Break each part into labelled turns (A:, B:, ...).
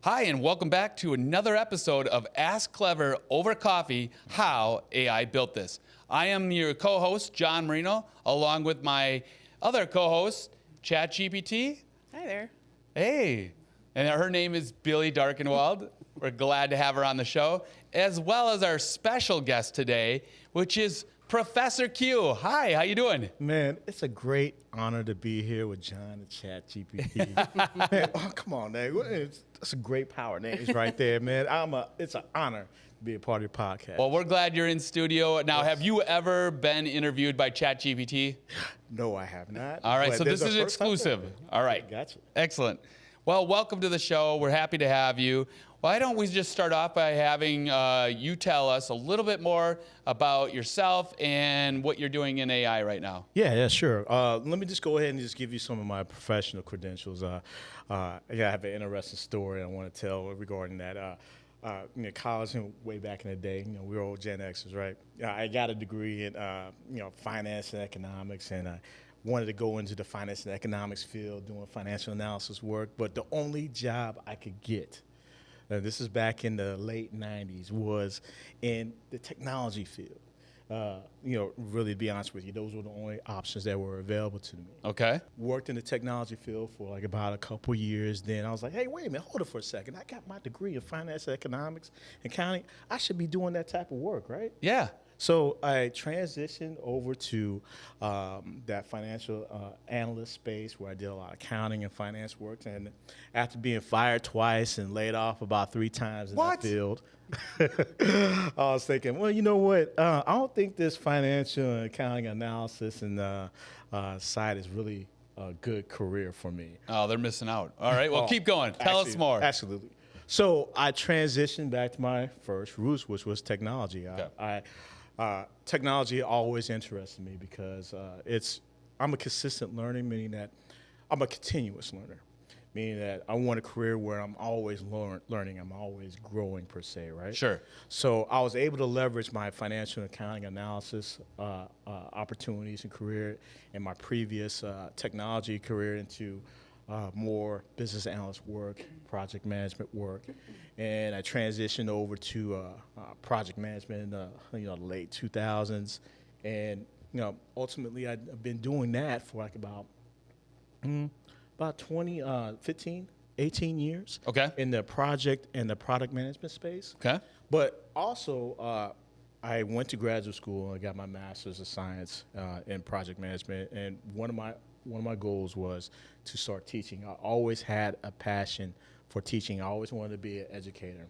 A: Hi, and welcome back to another episode of Ask Clever Over Coffee, How AI Built This. I am your co-host, John Marino, along with my other co-host, ChatGPT.
B: Hi there.
A: Hey, and her name is Billie Darkenwald. We're glad to have her on the show, as well as our special guest today, which is Professor Q. Hi, how you doing?
C: Man, it's a great honor to be here with John and ChatGPT. Man, oh, come on, man. That's a great power names right there, man. It's an honor to be a part of your podcast.
A: Well, we're glad you're in studio. Now, have you ever been interviewed by ChatGPT?
C: No, I have not.
A: All right,
C: But
A: so this
C: there's
A: is
C: a first time
A: exclusive.
C: ever.
A: All right.
C: Gotcha.
A: Excellent. Well, welcome to the show. We're happy to have you. Why don't we just start off by having you tell us a little bit more about yourself and what you're doing in AI right now?
C: Yeah, sure. Let me just go ahead and just give you some of my professional credentials. I have an interesting story I want to tell regarding that. College, way back in the day, we were old Gen Xers, right? I got a degree in, finance and economics, and I wanted to go into the finance and economics field, doing financial analysis work. But the only job I could get, this is back in the late 90s, was in the technology field. Really to be honest with you, those were the only options that were available to me.
A: Okay.
C: Worked in the technology field for like about a couple years. Then I was like, hey, wait a minute, hold it for a second. I got my degree in finance, economics, and accounting. I should be doing that type of work, right?
A: Yeah.
C: So I transitioned over to that financial analyst space where I did a lot of accounting and finance work. And after being fired twice and laid off about 3 times in that field, I was thinking, well, you know what? I don't think this financial and accounting analysis and side is really a good career for me.
A: Oh, they're missing out. All right, well, keep going. Tell us more.
C: Absolutely. So I transitioned back to my first roots, which was technology.
A: Okay.
C: Technology always interested me because I'm a consistent learner, meaning that I'm a continuous learner, meaning that I want a career where I'm always learning, I'm always growing per se, right?
A: Sure.
C: So I was able to leverage my financial and accounting analysis opportunities and career in my previous technology career into more business analyst work, project management work, and I transitioned over to project management in the late 2000s, and ultimately I've been doing that for like about 15, 18 years.
A: Okay.
C: In the project and the product management space.
A: Okay.
C: But also I went to graduate school and I got my master's of science in project management, and one of my goals was to start teaching. I always had a passion for teaching. I always wanted to be an educator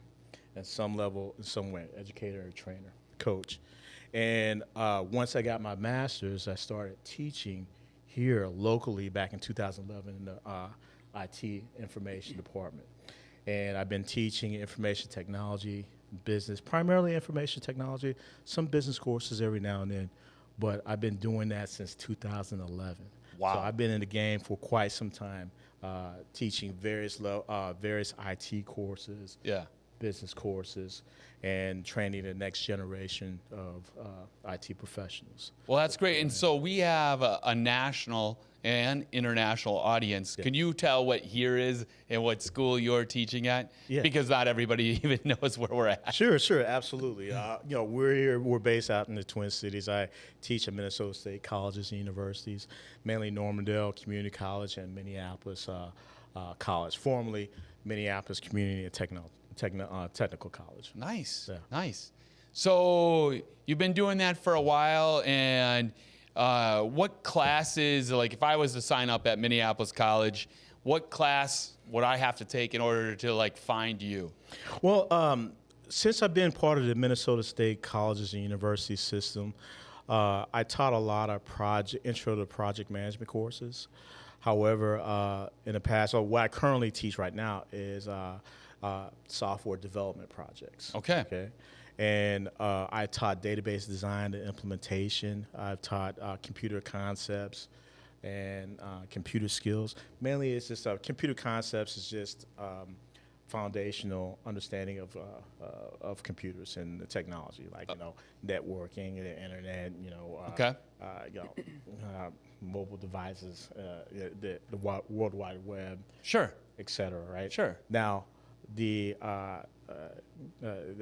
C: at some level, in some way, educator, trainer, coach. And once I got my master's, I started teaching here locally back in 2011 in the IT information department. And I've been teaching information technology, business, primarily information technology, some business courses every now and then, but I've been doing that since 2011.
A: Wow.
C: So I've been in the game for quite some time, teaching various IT courses, business courses, and training the next generation of IT professionals.
A: Well, that's great. And so we have a national and international audience. Yeah. Can you tell what here is and what school you're teaching at?
C: Yeah.
A: Because not everybody even knows where we're at.
C: Sure, absolutely. We're based out in the Twin Cities. I teach at Minnesota State colleges and universities, mainly Normandale Community College and Minneapolis College, formerly Minneapolis Community and Technical College.
A: Nice,
C: yeah.
A: Nice. So you've been doing that for a while, and what classes, like if I was to sign up at Minneapolis College, what class would I have to take in order to find you?
C: Well, since I've been part of the Minnesota State colleges and university system, I taught a lot of intro to project management courses. However, in the past, what I currently teach right now is software development projects.
A: Okay.
C: And I taught database design and implementation. I've taught computer concepts and computer skills. Mainly, it's just computer concepts is just foundational understanding of computers and the technology, like networking, the internet, mobile devices, the World Wide Web,
A: sure,
C: et cetera, right?
A: Sure.
C: Now, the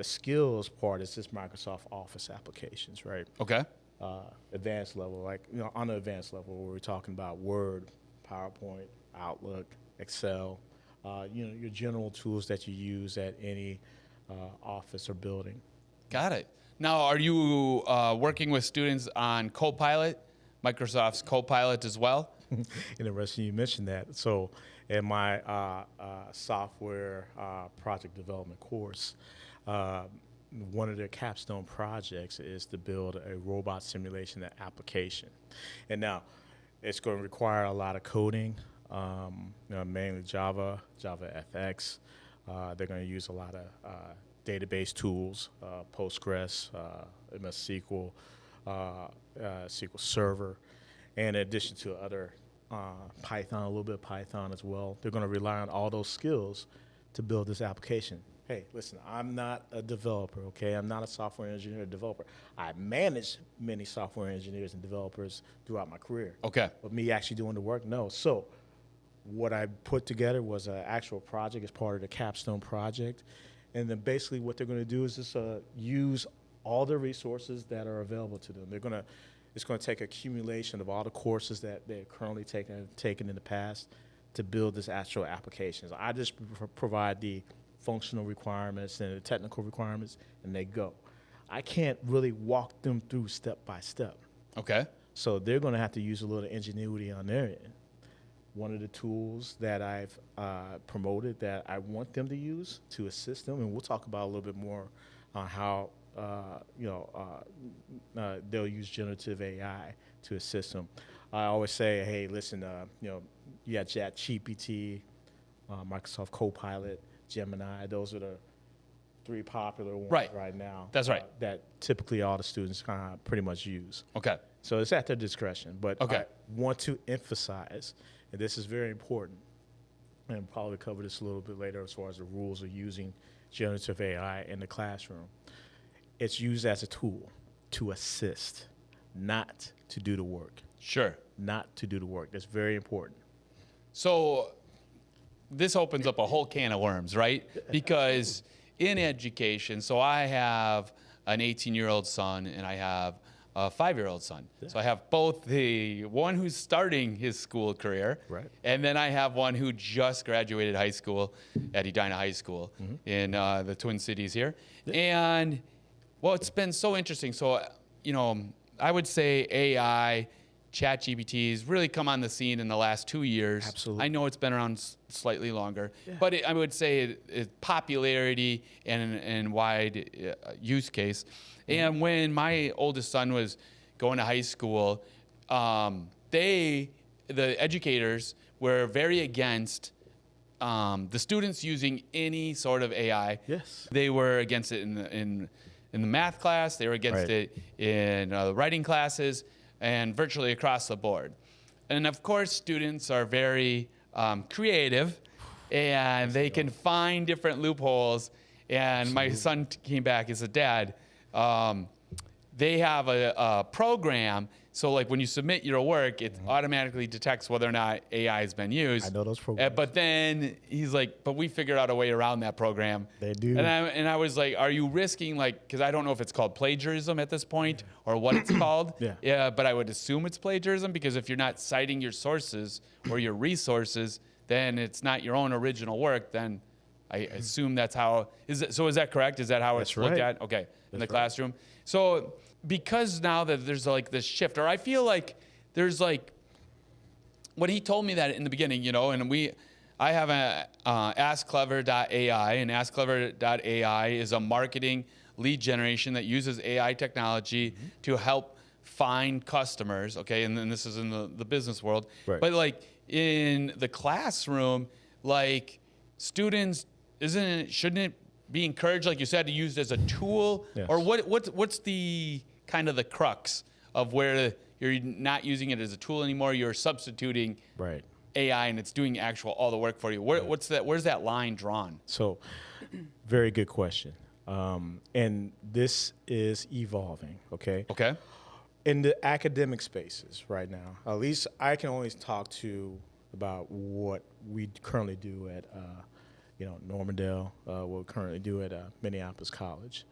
C: skills part is just Microsoft Office applications, right?
A: Okay.
C: Advanced level, like, on the advanced level, where we're talking about Word, PowerPoint, Outlook, Excel, your general tools that you use at any office or building.
A: Got it. Now, are you working with students on Copilot, Microsoft's Copilot as well?
C: Interesting you mentioned that. So in my software project development course, one of their capstone projects is to build a robot simulation application. And now it's going to require a lot of coding, mainly Java, JavaFX. They're going to use a lot of database tools, Postgres, MS SQL, SQL Server, and in addition to other Python, a little bit of Python as well. They're going to rely on all those skills to build this application. Hey, listen, I'm not a developer, okay? I'm not a software engineer or developer. I managed many software engineers and developers throughout my career.
A: Okay.
C: But me actually doing the work, no. So what I put together was an actual project as part of the capstone project. And then basically what they're going to do is just use all the resources that are available to them. It's going to take accumulation of all the courses that they're currently taken in the past to build this actual applications. I just provide the functional requirements and the technical requirements, and they go. I can't really walk them through step by step.
A: Okay.
C: So they're going to have to use a little ingenuity on their end. One of the tools that I've promoted that I want them to use to assist them, and we'll talk about a little bit more on how they'll use generative AI to assist them. I always say, hey, listen, you got ChatGPT, Microsoft Copilot, Gemini. Those are the three popular ones right now.
A: That's right.
C: That typically all the students pretty much use.
A: Okay.
C: So it's at their discretion. But
A: okay.
C: I want to emphasize, and this is very important, and I'll probably cover this a little bit later as far as the rules of using generative AI in the classroom. It's used as a tool to assist, not to do the work.
A: Sure.
C: Not to do the work. That's very important.
A: So this opens up a whole can of worms, right? Because in education, so I have an 18-year-old son and I have a 5-year-old son. Yeah. So I have both the one who's starting his school career,
C: right,
A: and then I have one who just graduated high school at Edina High School in the Twin Cities here. Yeah. And well, it's been so interesting. So, I would say AI, ChatGPT has really come on the scene in the last 2 years.
C: Absolutely.
A: I know it's been around slightly longer, but I would say its popularity and wide use case. And when my oldest son was going to high school, the educators were very against the students using any sort of AI.
C: Yes.
A: They were against it in the math class. They were against it in writing classes, and virtually across the board. And of course, students are very creative, and they can find different loopholes. And my son came back and said, Dad, they have a program, so like when you submit your work, it automatically detects whether or not AI has been used.
C: I know those programs.
A: But then he's like, but we figured out a way around that program.
C: They do.
A: And I was like, are you risking, because I don't know if it's called plagiarism at this point or what it's called. Yeah, but I would assume it's plagiarism, because if you're not citing your sources or your resources, then it's not your own original work. Then I assume that's how, is that correct? Is that how it's looked at? Okay, in the classroom. So because now that there's this shift, or I feel like there's what he told me that in the beginning, and I have a askClever.ai, and askClever.ai is a marketing lead generation that uses AI technology to help find customers, okay? And then this is in the business world.
C: Right.
A: But in the classroom, students, shouldn't it be encouraged, like you said, to use it as a tool?
C: Yes.
A: Or what's the kind of the crux of where you're not using it as a tool anymore, you're substituting AI and it's doing all the work for you? Where's that line drawn?
C: So, very good question. And this is evolving, okay?
A: Okay.
C: In the academic spaces right now, at least I can only talk to about what we currently do at Normandale will currently do at Minneapolis College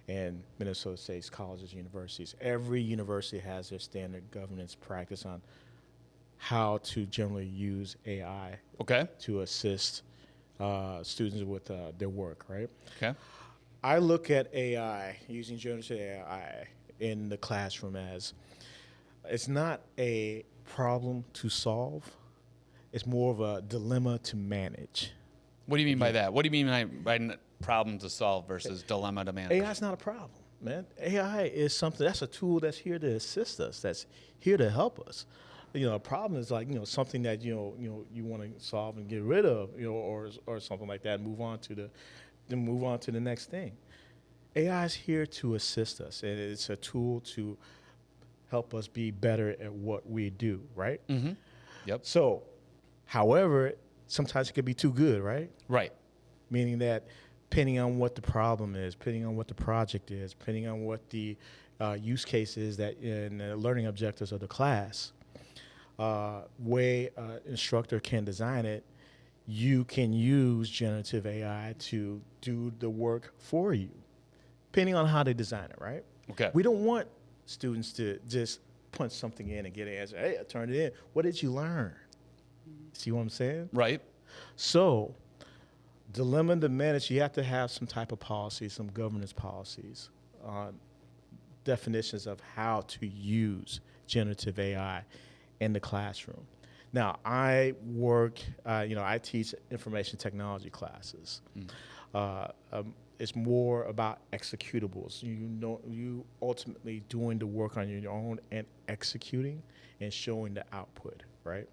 C: and Minnesota State colleges, universities. Every university has their standard governance practice on how to generally use AI to assist students with their work, right?
A: Okay.
C: I look at AI, using generative AI in the classroom as it's not a problem to solve. It's more of a dilemma to manage.
A: What do you mean by that? What do you mean by problem to solve versus dilemma to manage?
C: AI is not a problem, man. AI is something, that's a tool that's here to assist us, that's here to help us. A problem is like, something that, you want to solve and get rid of, or something like that, and move on to the next thing. AI is here to assist us, and it's a tool to help us be better at what we do, right?
A: Mm-hmm. Yep.
C: So, however, sometimes it could be too good, right?
A: Right.
C: Meaning that depending on what the problem is, depending on what the project is, depending on what the use case is that in the learning objectives of the class, way instructor can design it, you can use generative AI to do the work for you, depending on how they design it, right?
A: Okay.
C: We don't want students to just punch something in and get an answer. Hey, I turned it in. What did you learn? See what I'm saying?
A: Right.
C: So, dilemma to manage, you have to have some type of policy, some governance policies, definitions of how to use generative AI in the classroom. Now, I work, I teach information technology classes. It's more about executables. You ultimately doing the work on your own and executing and showing the output, right?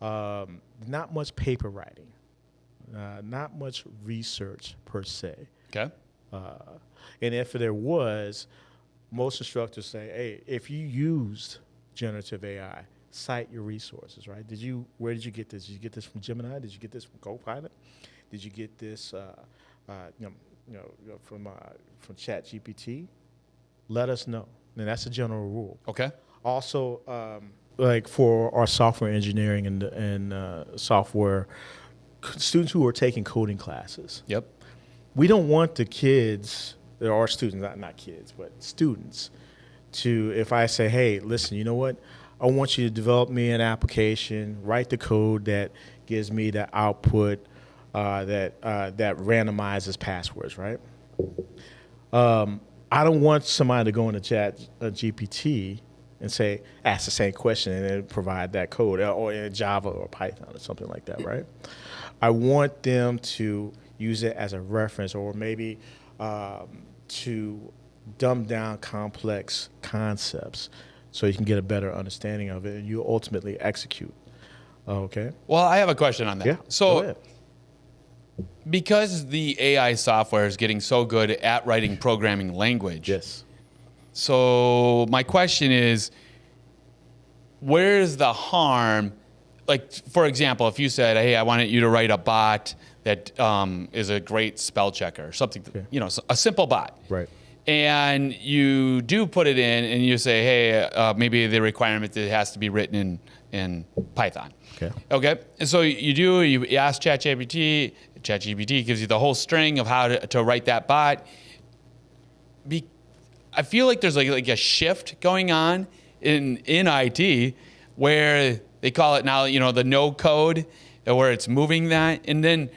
C: Not much paper writing, not much research per se.
A: Okay.
C: And if there was, most instructors say, hey, if you used generative AI, cite your resources, right? Where did you get this? Did you get this from Gemini? Did you get this from Copilot? Did you get this from ChatGPT? Let us know. And that's a general rule.
A: Okay.
C: Also, like for our software engineering and software students who are taking coding classes.
A: Yep.
C: We don't want the kids, there are students, not kids, but students, to, if I say, hey, listen, you know what? I want you to develop me an application, write the code that gives me the output that randomizes passwords, right? I don't want somebody to go into ChatGPT and say, ask the same question and then provide that code, or in Java or Python or something like that, right? I want them to use it as a reference, or maybe to dumb down complex concepts so you can get a better understanding of it and you ultimately execute. Okay?
A: Well, I have a question on that.
C: Yeah,
A: So,
C: go ahead.
A: Because the AI software is getting so good at writing programming language.
C: Yes.
A: So my question is, where's the harm? Like, for example, if you said, hey, I wanted you to write a bot that is a great spell checker, something, a simple bot.
C: Right.
A: And you do put it in and you say, hey, maybe the requirement that it has to be written in Python. Okay. And so you ask ChatGPT. ChatGPT gives you the whole string of how to write that bot. I feel like there's like a shift going on in IT where they call it now, the no code, where it's moving that. And then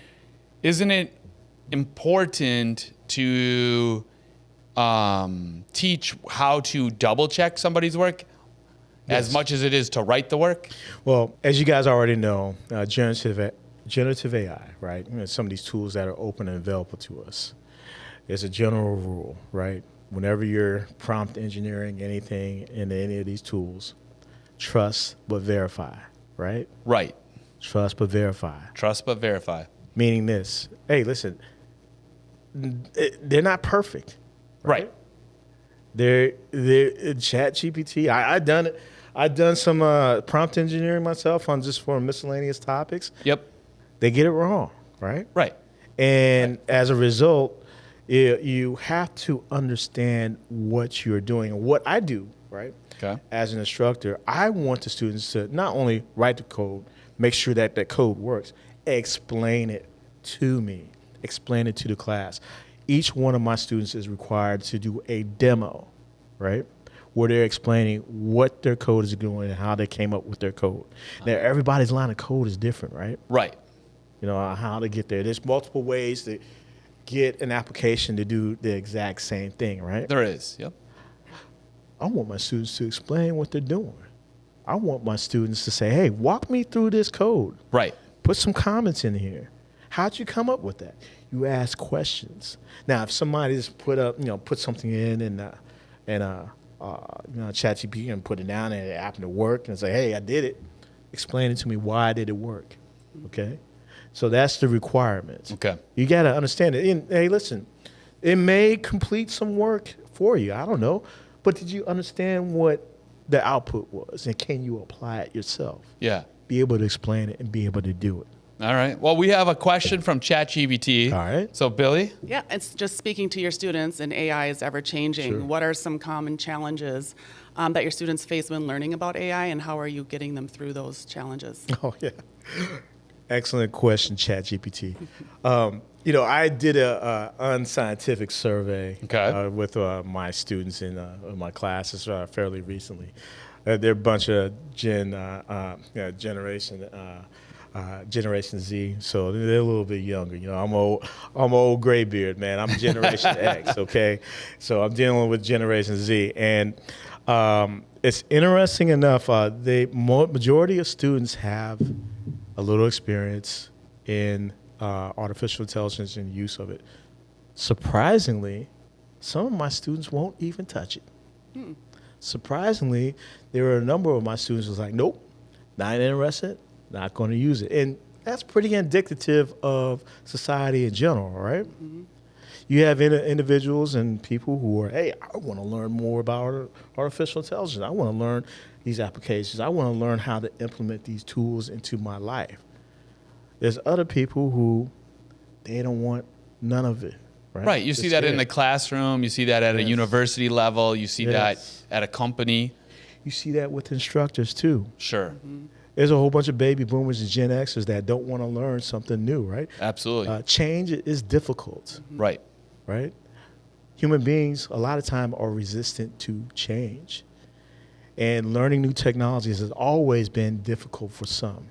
A: isn't it important to teach how to double check somebody's work as much as it is to write the work?
C: Well, as you guys already know, generative AI, right? Some of these tools that are open and available to us. There's a general rule, right? Whenever you're prompt engineering anything in any of these tools, trust but verify, right?
A: Right.
C: Trust but verify.
A: Trust but verify.
C: Meaning this, hey, listen, they're not perfect.
A: Right.
C: They're ChatGPT. I've done some prompt engineering myself for miscellaneous topics.
A: Yep.
C: They get it wrong, right?
A: Right.
C: And as a result, you have to understand what you're doing. And what I do, right?
A: Okay.
C: As an instructor, I want the students to not only write the code, make sure that that code works, explain it to me, explain it to the class. Each one of my students is required to do a demo, right? Where they're explaining what their code is doing and how they came up with their code. Now, everybody's line of code is different, right?
A: Right.
C: You know, how to get there. There's multiple ways to get an application to do the exact same thing, right?
A: There is, yep.
C: I want my students to explain what they're doing. I want my students to say, hey, walk me through this code.
A: Right.
C: Put some comments in here. How'd you come up with that? You ask questions. Now, if somebody's put something in ChatGPT and put it down and it happened to work and say, hey, I did it, explain it to me, why did it work? Okay? So that's the requirements.
A: Okay.
C: You got to understand it. And, hey, listen, it may complete some work for you. I don't know. But did you understand what the output was? And can you apply it yourself?
A: Yeah.
C: Be able to explain it and be able to do it.
A: All right. Well, we have a question from ChatGPT.
C: All right.
A: So, Billie?
B: Yeah, it's just speaking to your students, and AI is ever changing.
C: Sure.
B: What are some common challenges that your students face when learning about AI, and how are you getting them through those challenges?
C: Oh, yeah. Excellent question, ChatGPT. I did a unscientific survey with my students in my classes fairly recently. They're a bunch of Generation Z, so they're a little bit younger. You know, I'm old graybeard, man. I'm Generation X, okay? So I'm dealing with Generation Z, and it's interesting enough. The majority of students have a little experience in artificial intelligence and use of it. Surprisingly, some of my students won't even touch it. Surprisingly, there are a number of my students who's like, nope, not interested, not going to use it. And that's pretty indicative of society in general, right? Mm-hmm. You have individuals and people who are, hey, I want to learn more about artificial intelligence. I want to learn these applications. I want to learn how to implement these tools into my life. There's other people who, they don't want none of it.
A: Right. You see that in the classroom. You see that at a university level. You see that at a company.
C: You see that with instructors too.
A: Sure.
B: Mm-hmm.
C: There's a whole bunch of baby boomers and Gen Xers that don't want to learn something new, right?
A: Absolutely.
C: Change is difficult.
A: Right.
C: Right? Human beings, a lot of time, are resistant to change. And learning new technologies has always been difficult for some.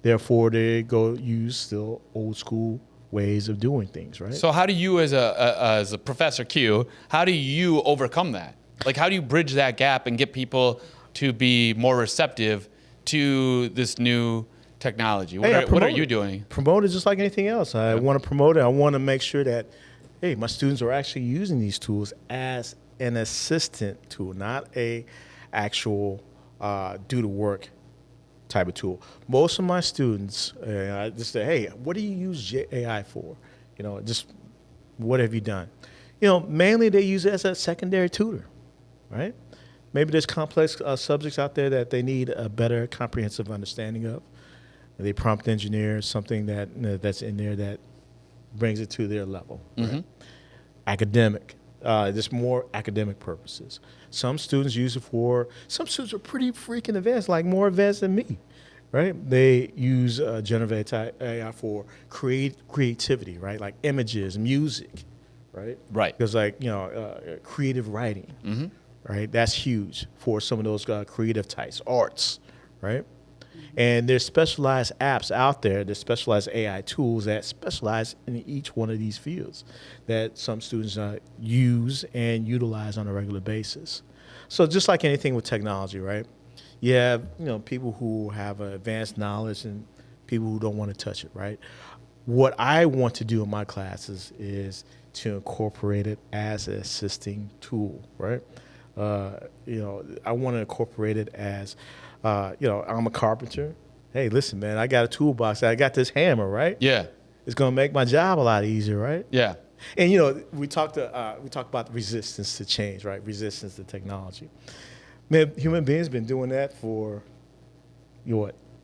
C: Therefore, they go use still old school ways of doing things, right?
A: So how do you, as a Professor Q, how do you overcome that? Like, how do you bridge that gap and get people to be more receptive to this new technology? What are you doing?
C: Promote it just like anything else. I want to promote it. I want to make sure that, hey, my students are actually using these tools as an assistant tool, not a actual do the work type of tool. Most of my students, I just say, hey, what do you use AI for? You know, just what have you done? You know, mainly they use it as a secondary tutor, right? Maybe there's complex subjects out there that they need a better comprehensive understanding of. They prompt engineer something that's in there that brings it to their level.
A: Mm-hmm.
C: Right? Academic, just more academic purposes. Some students use it for, some students are pretty freaking advanced, like more advanced than me, right? They use generative AI for creativity, right? Like images, music, right?
A: Right.
C: Because creative writing, right? That's huge for some of those creative types, arts, right? And there's specialized apps out there, there's specialized AI tools that specialize in each one of these fields that some students use and utilize on a regular basis. So just like anything with technology, right? You have, people who have advanced knowledge and people who don't want to touch it, right? What I want to do in my classes is to incorporate it as an assisting tool, right? I want to incorporate it as, I'm a carpenter. Hey, listen, man, I got a toolbox. I got this hammer, right?
A: Yeah.
C: It's going to make my job a lot easier, right?
A: Yeah.
C: And, we talked about resistance to change, right? Resistance to technology. Man, human beings been doing that for,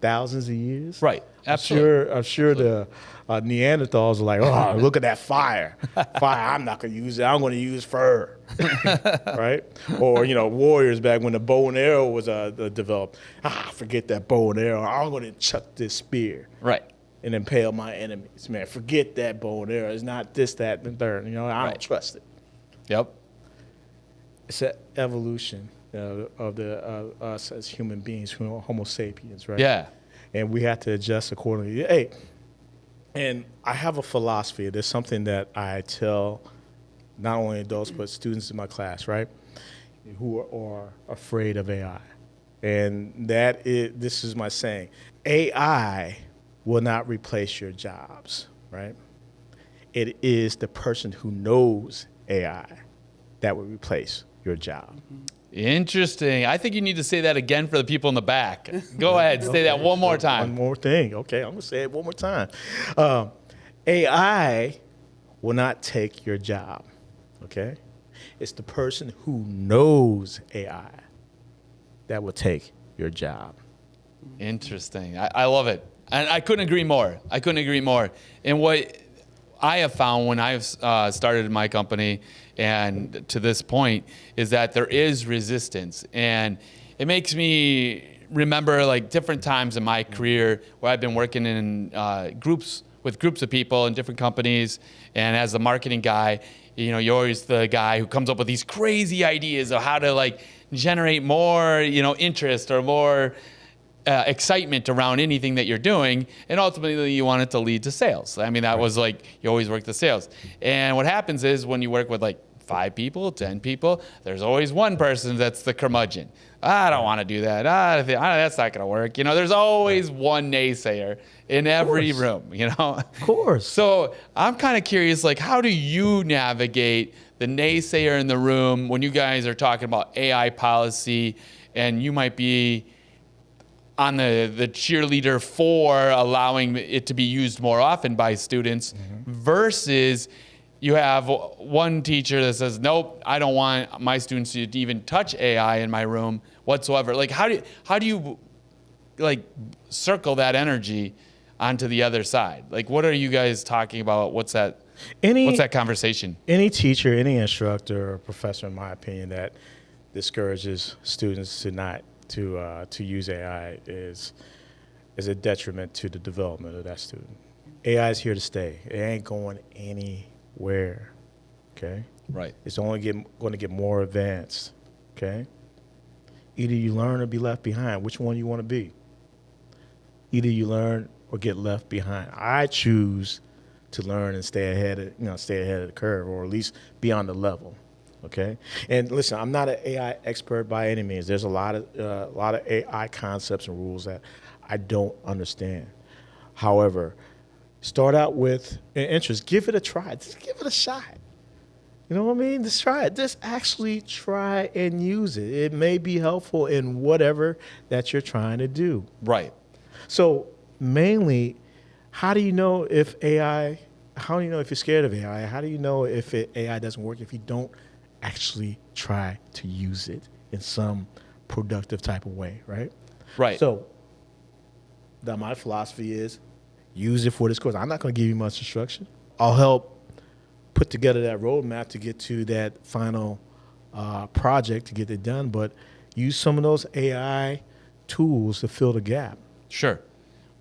C: thousands of years?
A: Right. Absolutely.
C: I'm sure the Neanderthals are like, oh, look at that fire. Fire, I'm not going to use it. I'm going to use fur, right? Or, warriors back when the bow and arrow was developed. Forget that bow and arrow. I'm going to chuck this spear.
A: Right.
C: and impale my enemies. Man, forget that bow and arrow. It's not this, that, and third. You know, I don't trust it.
A: Yep.
C: It's an evolution of us as human beings, Homo sapiens, right?
A: Yeah.
C: And we have to adjust accordingly. Hey, and I have a philosophy. There's something that I tell not only adults but students in my class, right, who are afraid of AI. And this is my saying. AI will not replace your jobs, right? It is the person who knows AI that will replace your job.
A: Interesting. I think you need to say that again for the people in the back. Go ahead, say that one more time.
C: One more thing. Okay, I'm going to say it one more time. AI will not take your job, okay? It's the person who knows AI that will take your job.
A: Interesting. I love it. And I couldn't agree more. And what I have found when I've started my company and to this point is that there is resistance. And it makes me remember like different times in my career where I've been working in groups of people in different companies. And as the marketing guy, you know, you're always the guy who comes up with these crazy ideas of how to like generate more, you know, interest or more excitement around anything that you're doing, and ultimately you want it to lead to sales. I mean, that was like, you always work the sales. And what happens is when you work with like 5 people, 10 people, there's always one person that's the curmudgeon. I don't want to do that. That's not going to work. You know, there's always one naysayer in every room, you know?
C: Of course.
A: So I'm kind of curious, like, how do you navigate the naysayer in the room when you guys are talking about AI policy and you might be on the cheerleader for allowing it to be used more often by students versus you have one teacher that says, nope, I don't want my students to even touch AI in my room whatsoever. Like, how do you like circle that energy onto the other side? Like, what are you guys talking about? What's that conversation? Any
C: teacher, any instructor or professor, in my opinion, that discourages students to use AI is a detriment to the development of that student. AI is here to stay. It ain't going anywhere, okay?
A: Right.
C: It's only going to get more advanced, okay? Either you learn or be left behind. Which one you want to be? Either you learn or get left behind. I choose to learn and stay ahead of the curve, or at least be on the level. Okay, and listen, I'm not an AI expert by any means. There's a lot of AI concepts and rules that I don't understand. However, start out with an interest. Give it a try. Just give it a shot. You know what I mean? Just try it. Just actually try and use it. It may be helpful in whatever that you're trying to do.
A: Right.
C: So mainly, how do you know if AI? How do you know if you're scared of AI? How do you know if AI doesn't work if you don't actually try to use it in some productive type of way, right?
A: Right.
C: So my philosophy is use it for this course. I'm not going to give you much instruction. I'll help put together that roadmap to get to that final project to get it done, but use some of those AI tools to fill the gap.
A: Sure.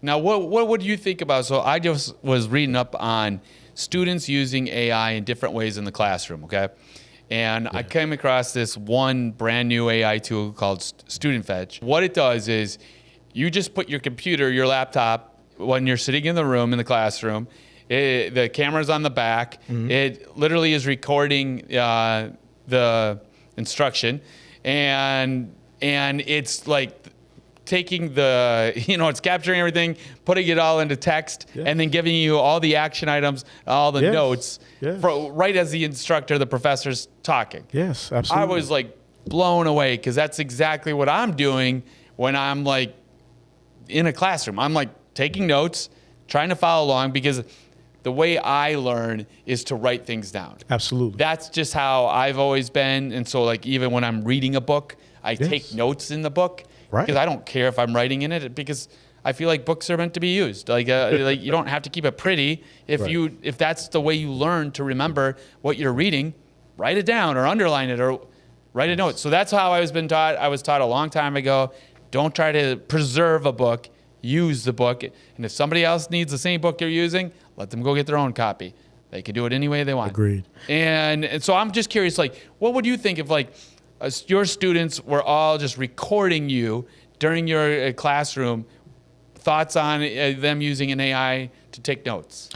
A: Now, what do you think about, so I just was reading up on students using AI in different ways in the classroom, okay? And I came across this one brand new AI tool called Student Fetch. What it does is you just put your computer, your laptop, when you're sitting in the room, in the classroom, the camera's on the back. It literally is recording the instruction, and it's like taking it's capturing everything, putting it all into text, and then giving you all the action items, all the notes, right as the instructor, the professor's talking.
C: Yes, absolutely.
A: I was like blown away because that's exactly what I'm doing when I'm like in a classroom. I'm like taking notes, trying to follow along, because the way I learn is to write things down.
C: Absolutely.
A: That's just how I've always been. And so like even when I'm reading a book, I take notes in the book.
C: Right.
A: Because I don't care if I'm writing in it, because I feel like books are meant to be used. Like you don't have to keep it pretty. If that's the way you learn to remember what you're reading, write it down or underline it or write a note. So that's how I was taught. I was taught a long time ago. Don't try to preserve a book. use the book. And if somebody else needs the same book you're using, let them go get their own copy. They can do it any way they want.
C: Agreed.
A: And so I'm just curious, like, what would you think if, like, your students were all just recording you during your classroom, thoughts on them using an AI to take notes?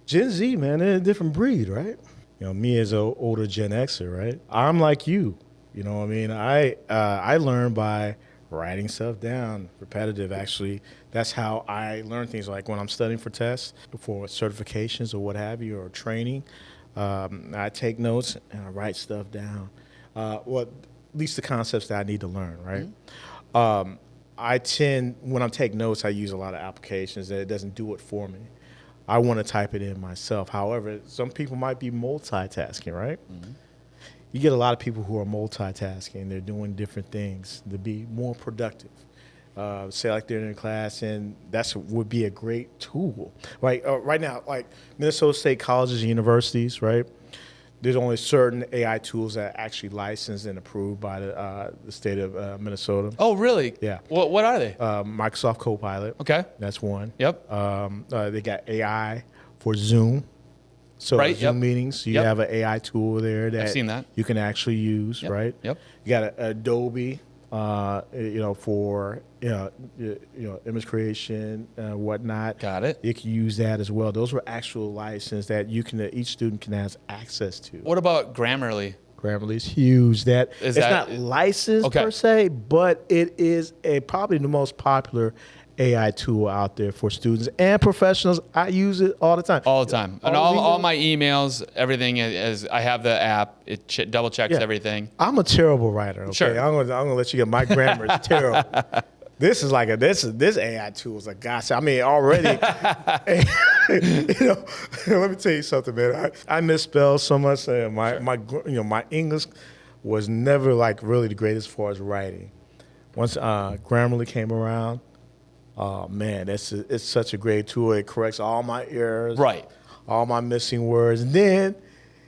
C: Gen Z, man, they're a different breed, right? You know, me as an older Gen Xer, right? I'm like you. You know what I mean? I learn by writing stuff down, repetitive, actually. That's how I learn things. Like when I'm studying for tests, for certifications or what have you, or training, I take notes and I write stuff down. Well, at least the concepts that I need to learn, right? When I'm taking notes, I use a lot of applications that it doesn't do it for me. I want to type it in myself. However, some people might be multitasking, right? You get a lot of people who are multitasking. They're doing different things to be more productive. Say like they're in class, and would be a great tool. Right, right now, like Minnesota State colleges and universities, right? There's only certain AI tools that are actually licensed and approved by the state of Minnesota.
A: Oh, really?
C: Yeah.
A: What are they?
C: Microsoft Copilot.
A: Okay.
C: That's one.
A: Yep.
C: They got AI for Zoom. So
A: Right,
C: Zoom
A: yep.
C: meetings, you
A: Yep.
C: have an AI tool there that
A: I've seen that.
C: you can actually use,
A: Yep,
C: right?
A: yep.
C: You got Adobe, for image creation, whatnot.
A: Got it.
C: You can use that as well. Those were actual licenses that each student can have access to.
A: What about Grammarly?
C: Grammarly is huge.
A: Is
C: it's
A: that-
C: not licensed
A: Okay.
C: per se, but it is probably the most popular AI tool out there for students and professionals. I use it all the time.
A: All the time. And all my emails, everything is I have the app. It double checks
C: Yeah.
A: everything.
C: I'm a terrible writer. Okay?
A: Sure.
C: I'm gonna let you get my grammar is terrible. This is like this AI tool is a gosh. I mean, already, let me tell you something, man. I misspell so much. My English was never like really the greatest as far as writing. Once Grammarly came around, oh man, it's such a great tool. It corrects all my errors,
A: Right.
C: all my missing words, and then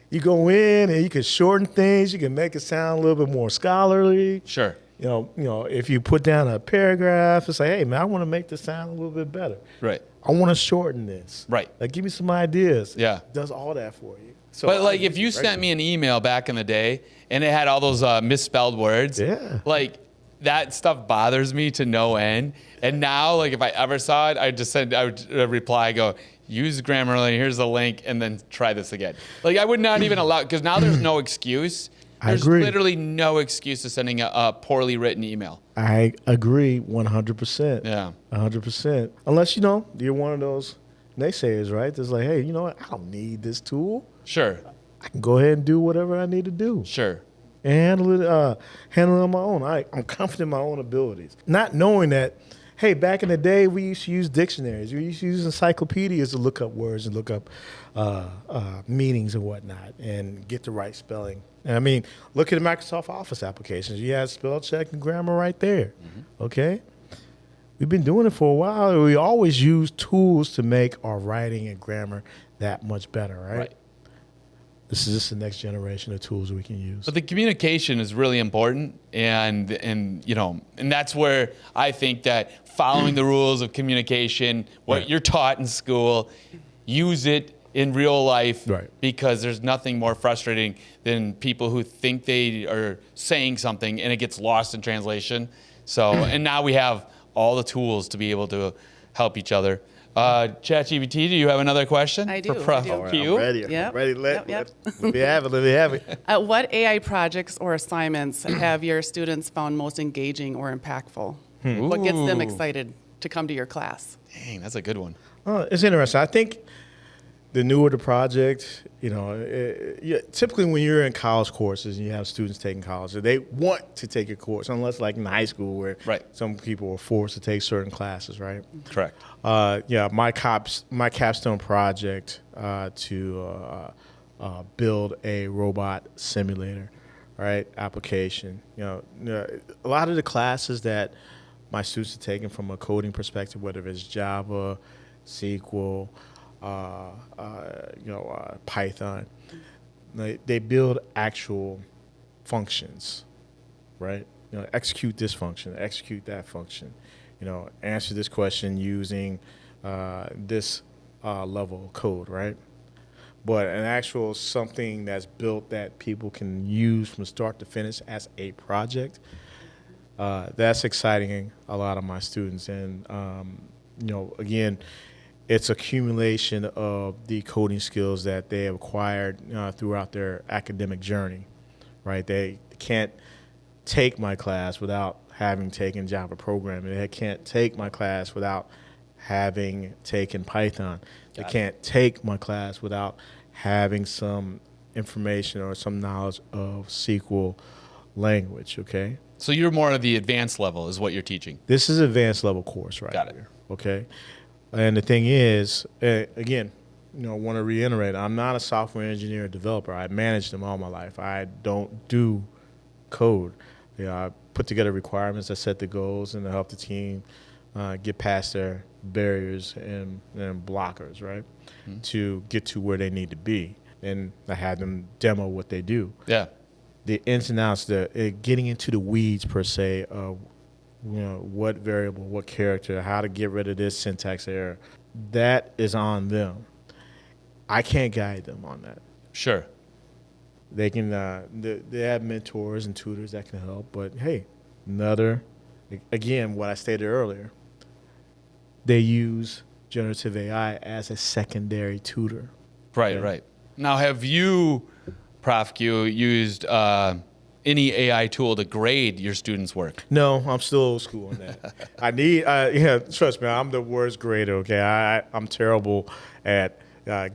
C: you go in and you can shorten things. You can make it sound a little bit more scholarly.
A: Sure.
C: You know, if you put down a paragraph and say, hey, man, I want to make this sound a little bit better.
A: Right.
C: I want to shorten this.
A: Right.
C: Like, give me some ideas.
A: Yeah.
C: It does all that for you. So
A: But like if you sent me an email back in the day and it had all those misspelled words,
C: Yeah.
A: like that stuff bothers me to no end. And now, like if I ever saw it, I would reply, go, use Grammarly, here's the link, and then try this again. Like I would not even allow, because now there's no excuse. There's
C: agree.
A: literally no excuse to sending a poorly written email.
C: I agree 100%.
A: Yeah.
C: 100%. Unless, you're one of those naysayers, right? That's like, hey, you know what? I don't need this tool.
A: Sure.
C: I can go ahead and do whatever I need to do.
A: Sure.
C: And handle it on my own. I'm confident in my own abilities. Not knowing that, hey, back in the day, we used to use dictionaries. We used to use encyclopedias to look up words and look up meanings and whatnot and get the right spelling. And I mean, look at the Microsoft Office applications. You have spell check and grammar right there, okay? We've been doing it for a while. We always use tools to make our writing and grammar that much better, right?
A: Right.
C: This is just the next generation of tools we can use.
A: But the communication is really important, and that's where I think that following the rules of communication, what
C: Right.
A: you're taught in school, use it in real life,
C: Right.
A: because there's nothing more frustrating than people who think they are saying something and it gets lost in translation. So, and now we have all the tools to be able to help each other. ChatGPT, do you have another question?
B: I do,
A: For Prof
B: I do.
A: Q?
C: I'm ready.
B: Yep.
C: I'm ready. Let
B: Yep.
C: me have it. Let me have it.
B: What AI projects or assignments have your students found most engaging or impactful? What gets them
A: Ooh.
B: excited to come to your class?
A: Dang, that's a good one.
C: It's interesting. I think the newer the project, typically when you're in college courses and you have students taking college, they want to take a course, unless like in high school where
A: Right.
C: some people are forced to take certain classes, right?
A: Correct.
C: My capstone project to build a robot simulator, right? Application. A lot of the classes that my students are taking from a coding perspective, whether it's Java, SQL, Python, they build actual functions, right? Execute this function, execute that function. answer this question using this level of code, right? But an actual something that's built that people can use from start to finish as a project, that's exciting a lot of my students. And, again, it's accumulation of the coding skills that they have acquired throughout their academic journey, right? They can't take my class without having taken Java programming. They can't take my class without having taken Python. They can't take my class without having some information or some knowledge of SQL language, okay?
A: So you're more of the advanced level is what you're teaching.
C: This is an advanced level course right
A: Got it.
C: here, okay? And the thing is, again, I want to reiterate, I'm not a software engineer or developer. I manage them all my life. I don't do code. I put together requirements, I set the goals, and I help the team get past their barriers and blockers, right, to get to where they need to be. And I had them demo what they do.
A: Yeah.
C: The ins and outs, getting into the weeds, per se, of what variable, what character, how to get rid of this syntax error, that is on them. I can't guide them on that.
A: Sure.
C: They can, they have mentors and tutors that can help, but hey, again, what I stated earlier, they use generative AI as a secondary tutor.
A: Right,
C: Okay.
A: right. Now, have you, Prof Q, used any AI tool to grade your students' work?
C: No, I'm still old school on that. Trust me, I'm the worst grader, okay? I'm terrible at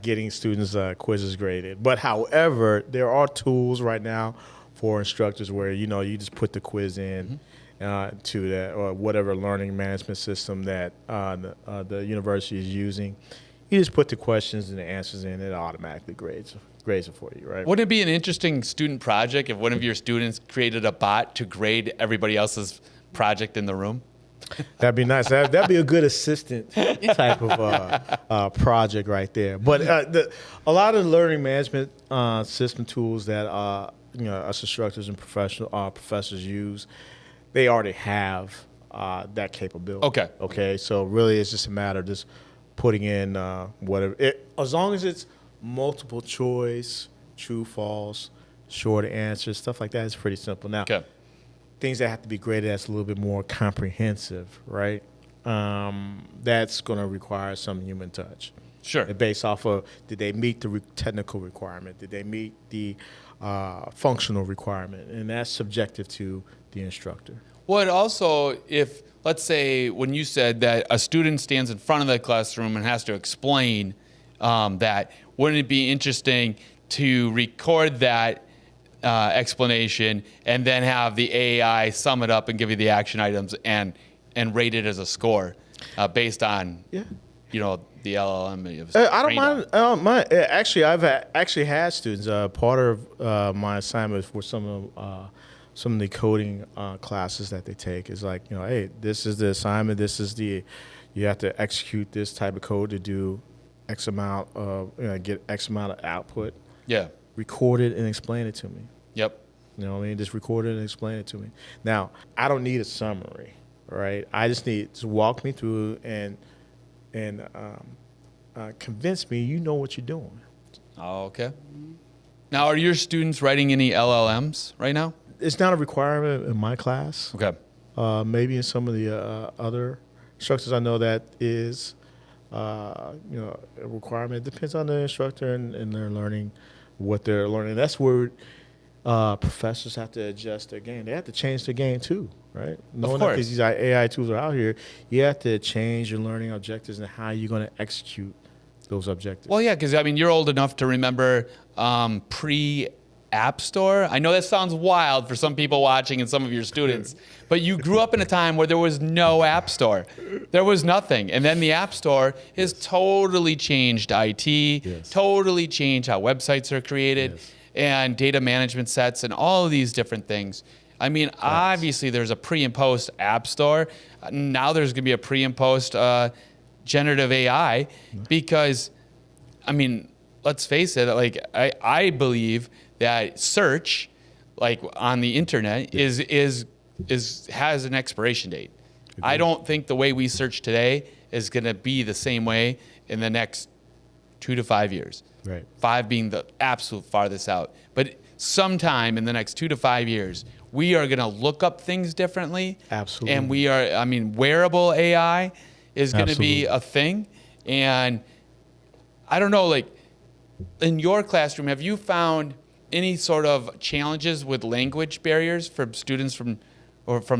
C: getting students' quizzes graded. But however, there are tools right now for instructors where, you just put the quiz in to that or whatever learning management system that the university is using. You just put the questions and the answers in, it automatically grades it for you, right?
A: Wouldn't it be an interesting student project if one of your students created a bot to grade everybody else's project in the room?
C: That'd be nice. That'd be a good assistant type of project right there. But a lot of the learning management system tools that us instructors and professors use, they already have that capability.
A: Okay.
C: Okay. So really, it's just a matter of just putting in whatever. As long as it's multiple choice, true, false, short answers, stuff like that, it's pretty simple. Now,
A: Okay.
C: things that have to be graded that's a little bit more comprehensive, right? That's going to require some human touch.
A: Sure.
C: Based off of, did they meet the technical requirement? Did they meet the functional requirement? And that's subjective to the instructor.
A: Well, it also, if, let's say, when you said that a student stands in front of the classroom and has to explain that, wouldn't it be interesting to record that explanation and then have the AI sum it up and give you the action items and rate it as a score based on, the LLM?
C: I don't mind. Actually, I've actually had students. Part of my assignment for some of the coding classes that they take is like, hey, this is the assignment. You have to execute this type of code to do X amount of, get X amount of output.
A: Yeah.
C: Record it and explain it to me.
A: Yep.
C: You know what I mean? Just record it and explain it to me. Now, I don't need a summary, right? I just need to walk me through and convince me you know what you're doing.
A: Oh, okay. Now, are your students writing any LLMs right now?
C: It's not a requirement in my class.
A: Okay.
C: Maybe in some of the other instructors I know that is, a requirement. It depends on the instructor and their learning, what they're learning. That's where professors have to adjust their game. They have to change their game too, right? Knowing that because these AI tools are out here, you have to change your learning objectives and how you're going to execute those objectives.
A: Well, yeah, because, you're old enough to remember pre-App Store. I know that sounds wild for some people watching and some of your students, but you grew up in a time where there was no App Store. There was nothing. And then the App Store has totally changed IT,
C: Yes.
A: totally changed how websites are created,
C: Yes.
A: and data management sets and all of these different things. Obviously, there's a pre and post App Store. Now there's going to be a pre and post generative AI because, let's face it, I believe that search, on the internet, has an expiration date. I don't think the way we search today is going to be the same way in the next 2 to 5 years.
C: Right.
A: 5 being the absolute farthest out. But sometime in the next 2 to 5 years, we are going to look up things differently.
C: Absolutely.
A: And wearable AI is going to be a thing. And I don't know, like, in your classroom, have you found any sort of challenges with language barriers for students from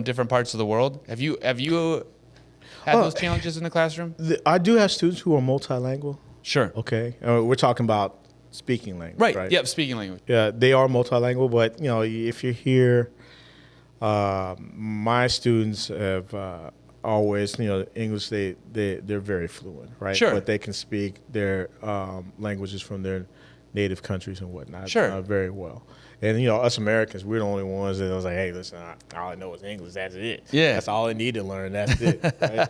A: different parts of the world? Have you had those challenges in the classroom?
C: I do have students who are multilingual.
A: Sure.
C: Okay. We're talking about speaking language.
A: Right. Yep. Speaking language.
C: Yeah, they are multilingual, but if you're here, my students have always, English. They're very fluent, right?
A: Sure.
C: But they can speak their languages from their native countries and whatnot.
A: Sure.
C: Very well. And us Americans, we're the only ones that was like, hey, listen, all I know is English. That's it.
A: Yeah.
C: That's all I need to learn. That's it. Right?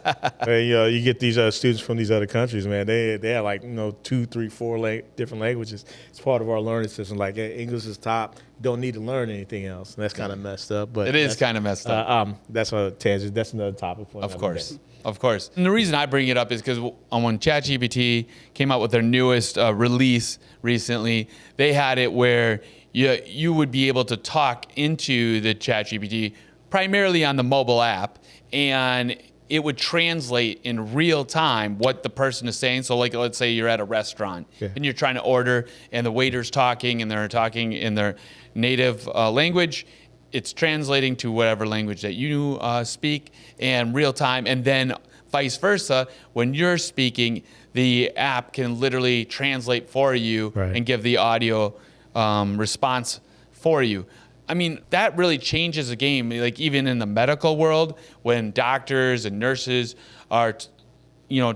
C: And, you get these students from these other countries, man. They have like 2, 3, 4 different languages. It's part of our learning system. Like English is top. You don't need to learn anything else. And that's kind of messed up. But
A: it is kind of messed up.
C: That's a tangent. That's another topic for
A: Of course. Of course. And the reason I bring it up is because when ChatGPT came out with their newest release recently, they had it where you would be able to talk into the ChatGPT primarily on the mobile app, and it would translate in real time what the person is saying. So like, let's say you're at a restaurant and you're trying to order and the waiter's talking and they're talking in their native language. It's translating to whatever language that you speak in real time. And then vice versa, when you're speaking, the app can literally translate for you and give the audio response for you. I mean, that really changes the game. Like even in the medical world, when doctors and nurses are,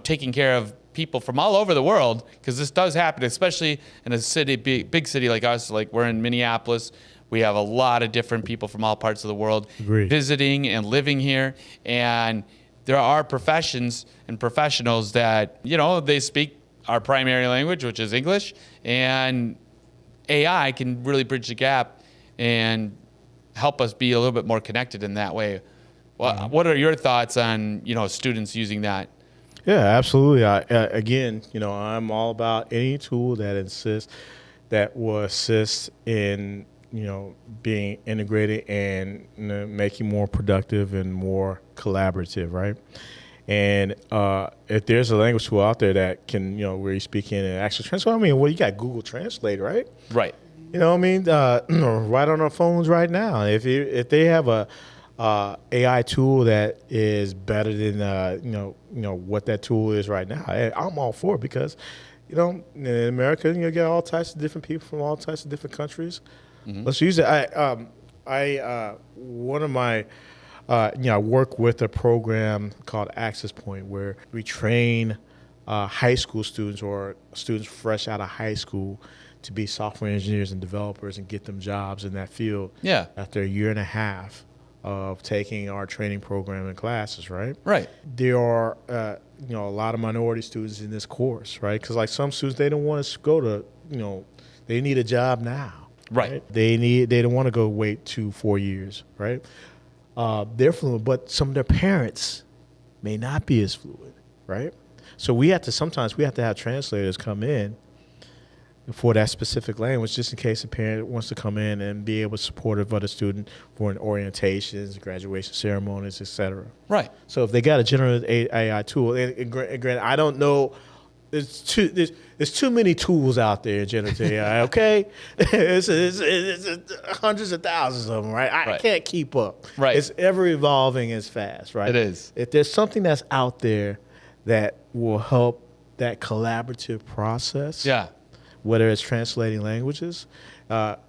A: taking care of people from all over the world, because this does happen, especially in a city, big city like us. Like we're in Minneapolis. We have a lot of different people from all parts of the world visiting and living here. And there are professions and professionals that, they speak our primary language, which is English, and AI can really bridge the gap and help us be a little bit more connected in that way. Well, what are your thoughts on, students using that?
C: Yeah, absolutely. Again, I'm all about any tool that will assist in, being integrated and making more productive and more collaborative, right? And if there's a language tool out there that can, where you speak in and actually translate, you got Google Translate, right?
A: Right.
C: Right on our phones right now. If they have a AI tool that is better than what that tool is right now, I'm all for it because in America you get all types of different people from all types of different countries. Let's use it. I work with a program called Access Point where we train high school students or students fresh out of high school to be software engineers and developers and get them jobs in that field.
A: Yeah.
C: After a year and a half of taking our training program and classes, right?
A: Right.
C: There are, a lot of minority students in this course, right? Because like some students, they don't want to go to, they need a job now.
A: Right.
C: They don't want to go wait 2-4 years, right? They're fluent, but some of their parents may not be as fluent, right? So sometimes we have to have translators come in for that specific language, just in case a parent wants to come in and be able to support a student for an orientations, graduation ceremonies, etc.
A: Right.
C: So if they got a generative AI tool, and granted, I don't know, there's too many tools out there in generative AI. Okay, it's hundreds of thousands of them, right? I can't keep up.
A: Right.
C: It's ever evolving as fast, right?
A: It is.
C: If there's something that's out there that will help that collaborative process, whether it's translating languages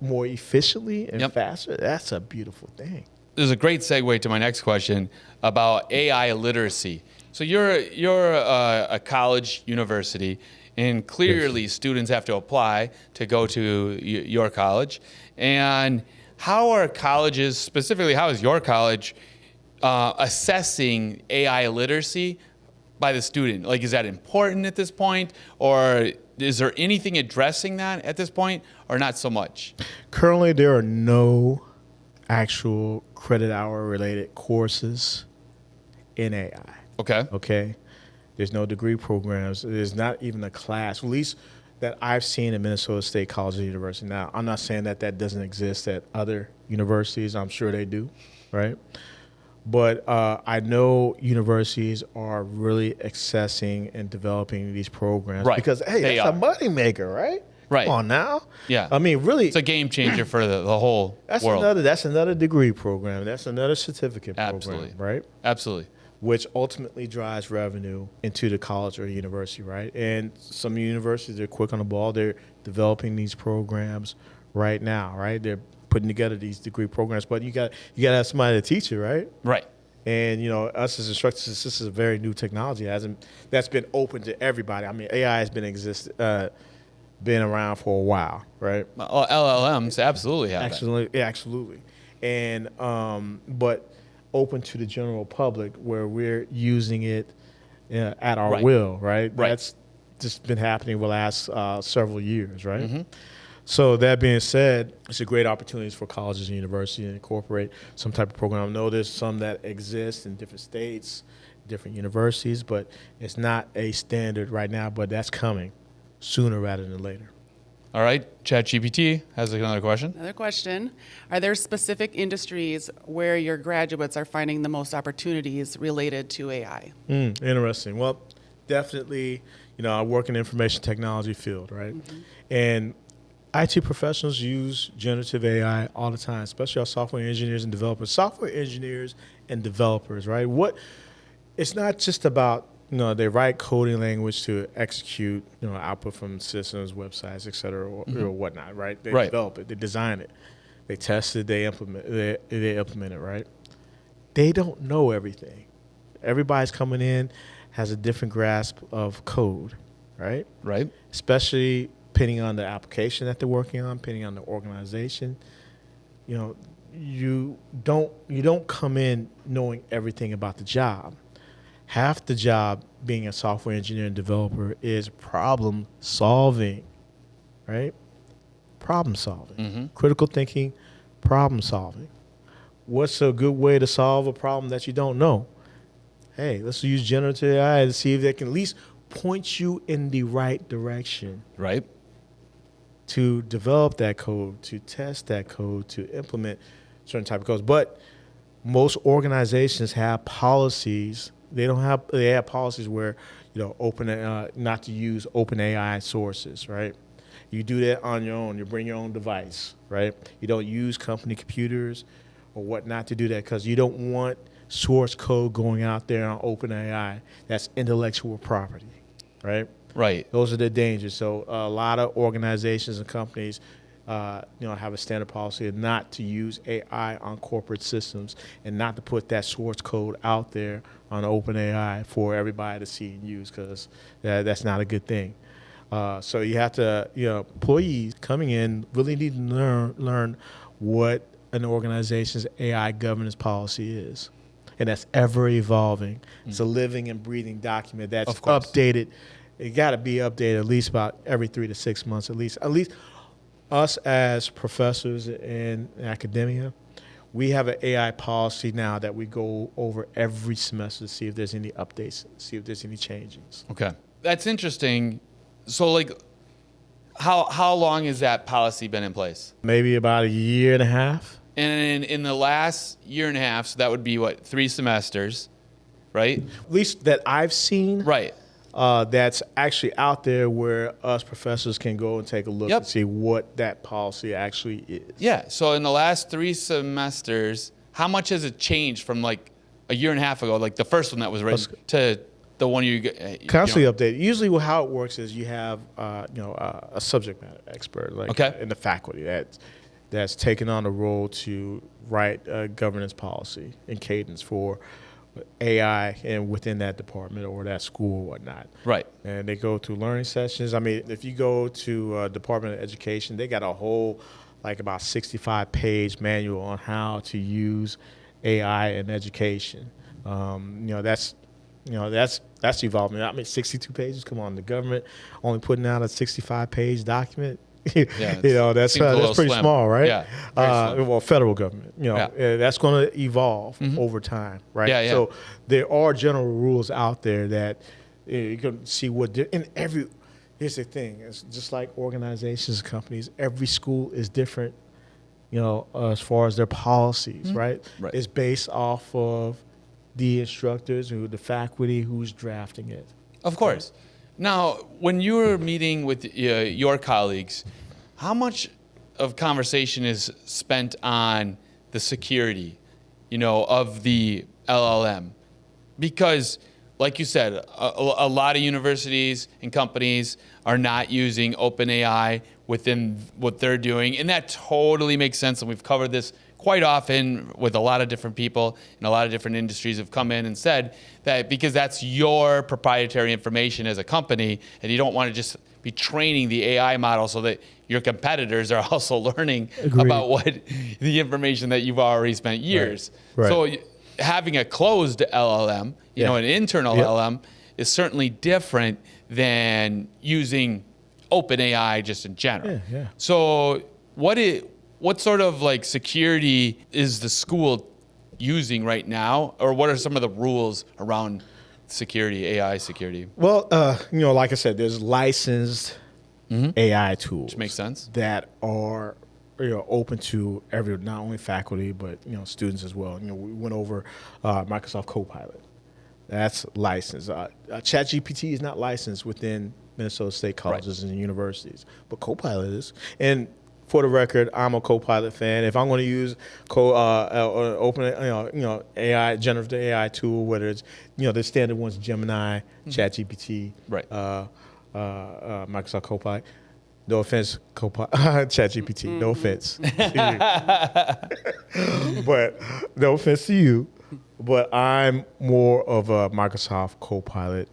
C: more efficiently and faster, that's a beautiful thing.
A: There's a great segue to my next question about AI literacy. So you're a college university, and clearly students have to apply to go to your college. And how are colleges, specifically how is your college assessing AI literacy by the student? Like, is that important at this point, or is there anything addressing that at this point, or not so much?
C: Currently, there are no actual credit hour related courses in AI.
A: Okay.
C: Okay. There's no degree programs. There's not even a class, at least that I've seen at Minnesota State College and University. Now, I'm not saying that that doesn't exist at other universities. I'm sure they do, right? But I know universities are really accessing and developing these programs
A: Right.
C: because, hey,
A: They
C: that's
A: are.
C: a money maker, right?
A: Right.
C: Come on now.
A: Yeah.
C: I mean, really,
A: It's a game changer for the whole
C: that's
A: world.
C: another degree program. That's another certificate
A: Absolutely.
C: program, right?
A: Absolutely.
C: Which ultimately drives revenue into the college or university, right? And some universities are quick on the ball. They're developing these programs right now, right? They're putting together these degree programs, but you got to have somebody to teach it, right?
A: Right.
C: And us as instructors, this is a very new technology. That's been open to everybody. I mean, AI has been around for a while, right?
A: LLMs absolutely have that.
C: Absolutely. And but open to the general public where we're using it at our
A: Right.
C: will, right?
A: Right.
C: That's just been happening the last several years, right? So that being said, it's a great opportunity for colleges and universities to incorporate some type of program. I know there's some that exist in different states, different universities, but it's not a standard right now, but that's coming sooner rather than later.
A: All right. ChatGPT has another question.
B: Another question. Are there specific industries where your graduates are finding the most opportunities related to AI?
C: Interesting. Well, definitely, I work in the information technology field, right? And IT professionals use generative AI all the time, especially our software engineers and developers. Software engineers and developers, right? It's not just about, they write coding language to execute, output from systems, websites, et cetera, or whatnot, right? They
A: Right.
C: develop it, they design it, they test it, they implement it, right? They don't know everything. Everybody's coming in has a different grasp of code, right?
A: Right.
C: Especially depending on the application that they're working on, depending on the organization. You don't come in knowing everything about the job. Half the job being a software engineer and developer is problem solving, right? Problem solving, critical thinking, problem solving. What's a good way to solve a problem that you don't know? Hey, let's use generative AI to see if they can at least point you in the right direction
A: Right.
C: to develop that code, to test that code, to implement certain type of codes. But most organizations have policies. They have policies where, not to use open AI sources, right? You do that on your own. You bring your own device, right? You don't use company computers or whatnot to do that because you don't want source code going out there on open AI. That's intellectual property, right?
A: Right.
C: Those are the dangers. So a lot of organizations and companies, have a standard policy of not to use AI on corporate systems and not to put that source code out there on open AI for everybody to see and use because that's not a good thing. So you have to, employees coming in really need to learn what an organization's AI governance policy is. And that's ever evolving. It's a living and breathing document that's
A: Of course.
C: updated. It got to be updated at least about every 3 to 6 months, at least us as professors in academia, we have an AI policy now that we go over every semester to see if there's any updates, see if there's any changes.
A: Okay. That's interesting. So, how long has that policy been in place?
C: Maybe about a year and a half.
A: And in the last year and a half, so that would be 3 semesters, right?
C: At least that I've seen.
A: Right.
C: That's actually out there where us professors can go and take a look
A: Yep.
C: and see what that policy actually is.
A: Yeah. So in the last 3 semesters, how much has it changed from a year and a half ago, the first one that was written, to the one you
C: Constantly updated. Usually, how it works is you have a subject matter expert, in the faculty that's taken on the role to write a governance policy and cadence for AI and within that department or that school or whatnot.
A: Right.
C: And they go through learning sessions. I mean, if you go to Department of Education, they got a whole about 65-page manual on how to use AI in education. That's evolving. I mean, 62 pages. Come on, the government only putting out a 65-page document. That's
A: seems a little
C: pretty
A: slim.
C: small, right?
A: Yeah, very slim.
C: Well, federal government, that's going to evolve over time, right?
A: Yeah, yeah.
C: So there are general rules out there that you can see here's the thing, it's just like organizations, companies, every school is different, as far as their policies, right?
A: Right.
C: It's based off of the instructors, the faculty, who's drafting it.
A: Of course. Now, when you were meeting with your colleagues, how much of conversation is spent on the security, of the LLM? Because, like you said, a lot of universities and companies are not using OpenAI within what they're doing, and that totally makes sense. And we've covered this quite often with a lot of different people in a lot of different industries have come in and said that because that's your proprietary information as a company, and you don't want to just be training the AI model so that your competitors are also learning about what the information that you've already spent years.
C: Right.
A: So having a closed LLM, an internal LLM, is certainly different than using OpenAI just in general.
C: Yeah.
A: So what sort of like security is the school using right now, or what are some of the rules around security, AI security?
C: Well, like I said, there's licensed AI tools,
A: Which makes sense.
C: that are open to not only faculty but students as well. We went over Microsoft Copilot. That's licensed. ChatGPT is not licensed within Minnesota State colleges and universities, but Copilot is. And for the record, I'm a Copilot fan. If I'm going to use open, AI, generative AI tool, whether it's the standard ones, Gemini, ChatGPT, Microsoft Copilot. No offense, ChatGPT. No offense, but no offense to you. But I'm more of a Microsoft Copilot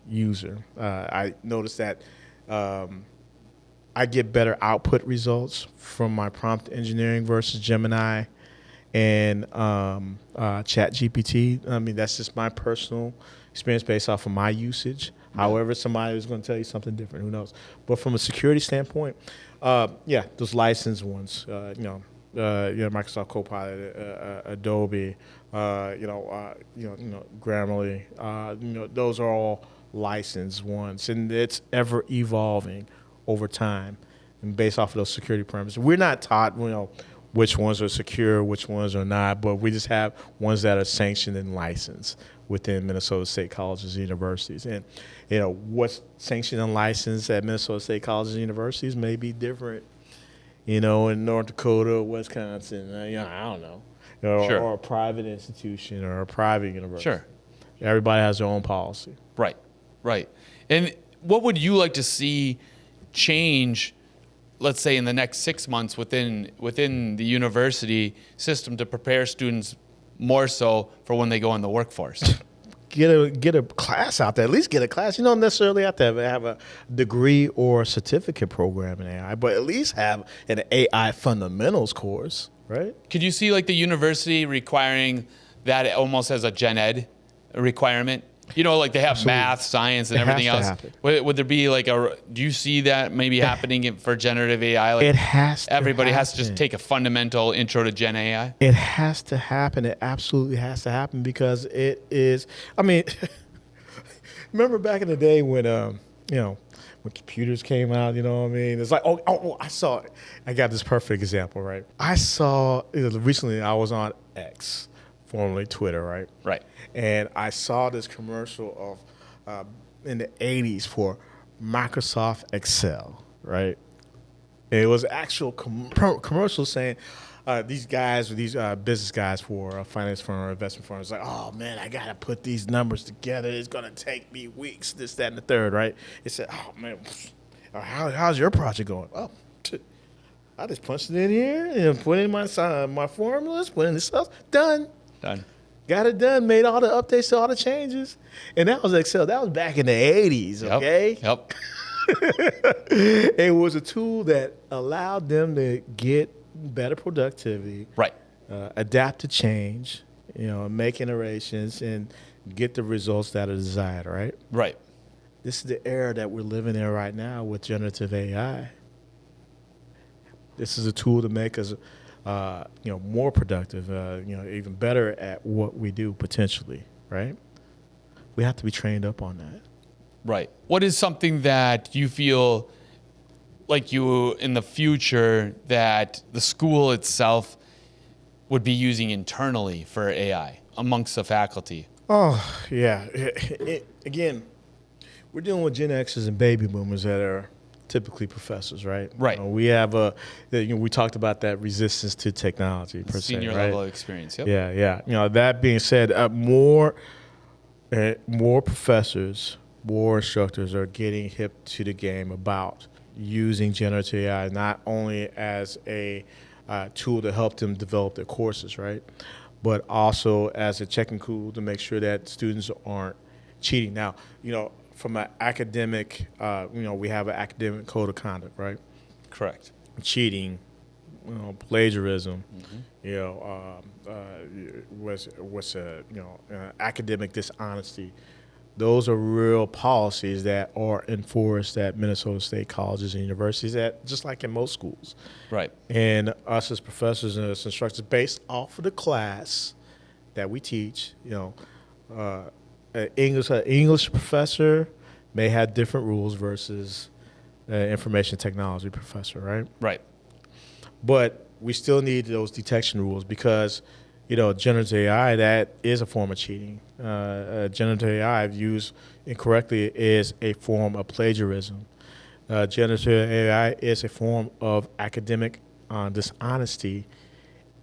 C: user. I noticed that. I get better output results from my prompt engineering versus Gemini and ChatGPT. I mean, that's just my personal experience based off of my usage. However, somebody is going to tell you something different. Who knows? But from a security standpoint, those licensed ones, Microsoft Copilot, Adobe, Grammarly, those are all licensed ones, and it's ever evolving over time, and based off of those security parameters. We're not taught, which ones are secure, which ones are not, but we just have ones that are sanctioned and licensed within Minnesota State colleges and universities. And, what's sanctioned and licensed at Minnesota State colleges and universities may be different, in North Dakota, Wisconsin, I don't know, or a private institution or a private university.
A: Sure.
C: Everybody has their own policy.
A: Right. And what would you like to see change, let's say in the next 6 months within the university system to prepare students more so for when they go in the workforce?
C: Get a class out there. At least get a class. You don't necessarily have to have a degree or a certificate program in AI, but at least have an AI fundamentals course, right?
A: Could you see like the university requiring that almost as a gen ed requirement? Like they have
C: Absolutely.
A: math, science, and everything else. Would there be like do you see that maybe happening for generative AI? Like
C: it has to
A: everybody
C: happen.
A: has to just take a fundamental intro to Gen AI?
C: It has to happen. It absolutely has to happen because it is, remember back in the day when, when computers came out, It's like, I saw it. I got this perfect example, right? I saw, recently I was on X, formerly Twitter, right?
A: Right.
C: And I saw this commercial of in the 80s for Microsoft Excel, right? And it was actual commercial saying these guys, these business guys for a finance firm or investment firm, it's like, oh man, I gotta put these numbers together. It's gonna take me weeks, this, that, and the third, right? It said, oh man, how's your project going? Oh, I just punched it in here and put in my formulas, put in this stuff, done. Got it done, made all the updates to all the changes. And that was Excel. That was back in the 80s, okay?
A: Yep.
C: It was a tool that allowed them to get better productivity,
A: Right.
C: Adapt to change, make iterations, and get the results that are desired, right?
A: Right.
C: this is the era that we're living in right now with generative AI. This is a tool to make us, more productive, even better at what we do potentially, right? We have to be trained up on that.
A: Right. What is something that you feel like you in the future that the school itself would be using internally for AI amongst the faculty?
C: Oh, yeah. Again, we're dealing with Gen Xers and baby boomers that are typically professors, right?
A: Right.
C: We have we talked about that resistance to technology per se,
A: Senior
C: right?
A: level of experience. Yep.
C: Yeah. That being said, more professors, more instructors are getting hip to the game about using generative AI not only as a tool to help them develop their courses, right, but also as a checking tool to make sure that students aren't cheating. Now, from an academic, we have an academic code of conduct, right?
A: Correct.
C: Cheating, plagiarism, academic dishonesty. Those are real policies that are enforced at Minnesota State colleges and universities, just like in most schools.
A: Right.
C: And us as professors and as instructors, based off of the class that we teach, an English professor may have different rules versus an information technology professor, right?
A: Right.
C: But we still need those detection rules because, generative AI, that is a form of cheating. Generative AI, if used incorrectly, is a form of plagiarism. Generative AI is a form of academic dishonesty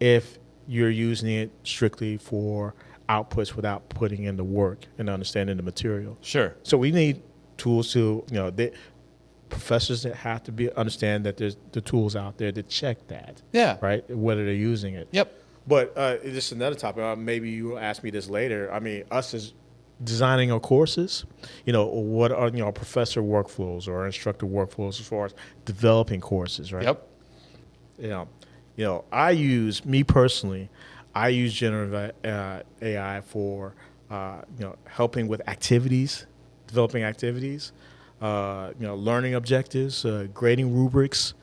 C: if you're using it strictly for outputs without putting in the work and understanding the material.
A: Sure.
C: So we need tools to, professors that have to understand that there's the tools out there to check that.
A: Yeah.
C: Right? Whether they're using it.
A: Yep.
C: But just another topic. Maybe you will ask me this later. I mean, us as designing our courses, what are professor workflows or instructor workflows as far as developing courses, right?
A: Yep.
C: I use generative AI for helping with activities, developing activities, learning objectives, grading rubrics,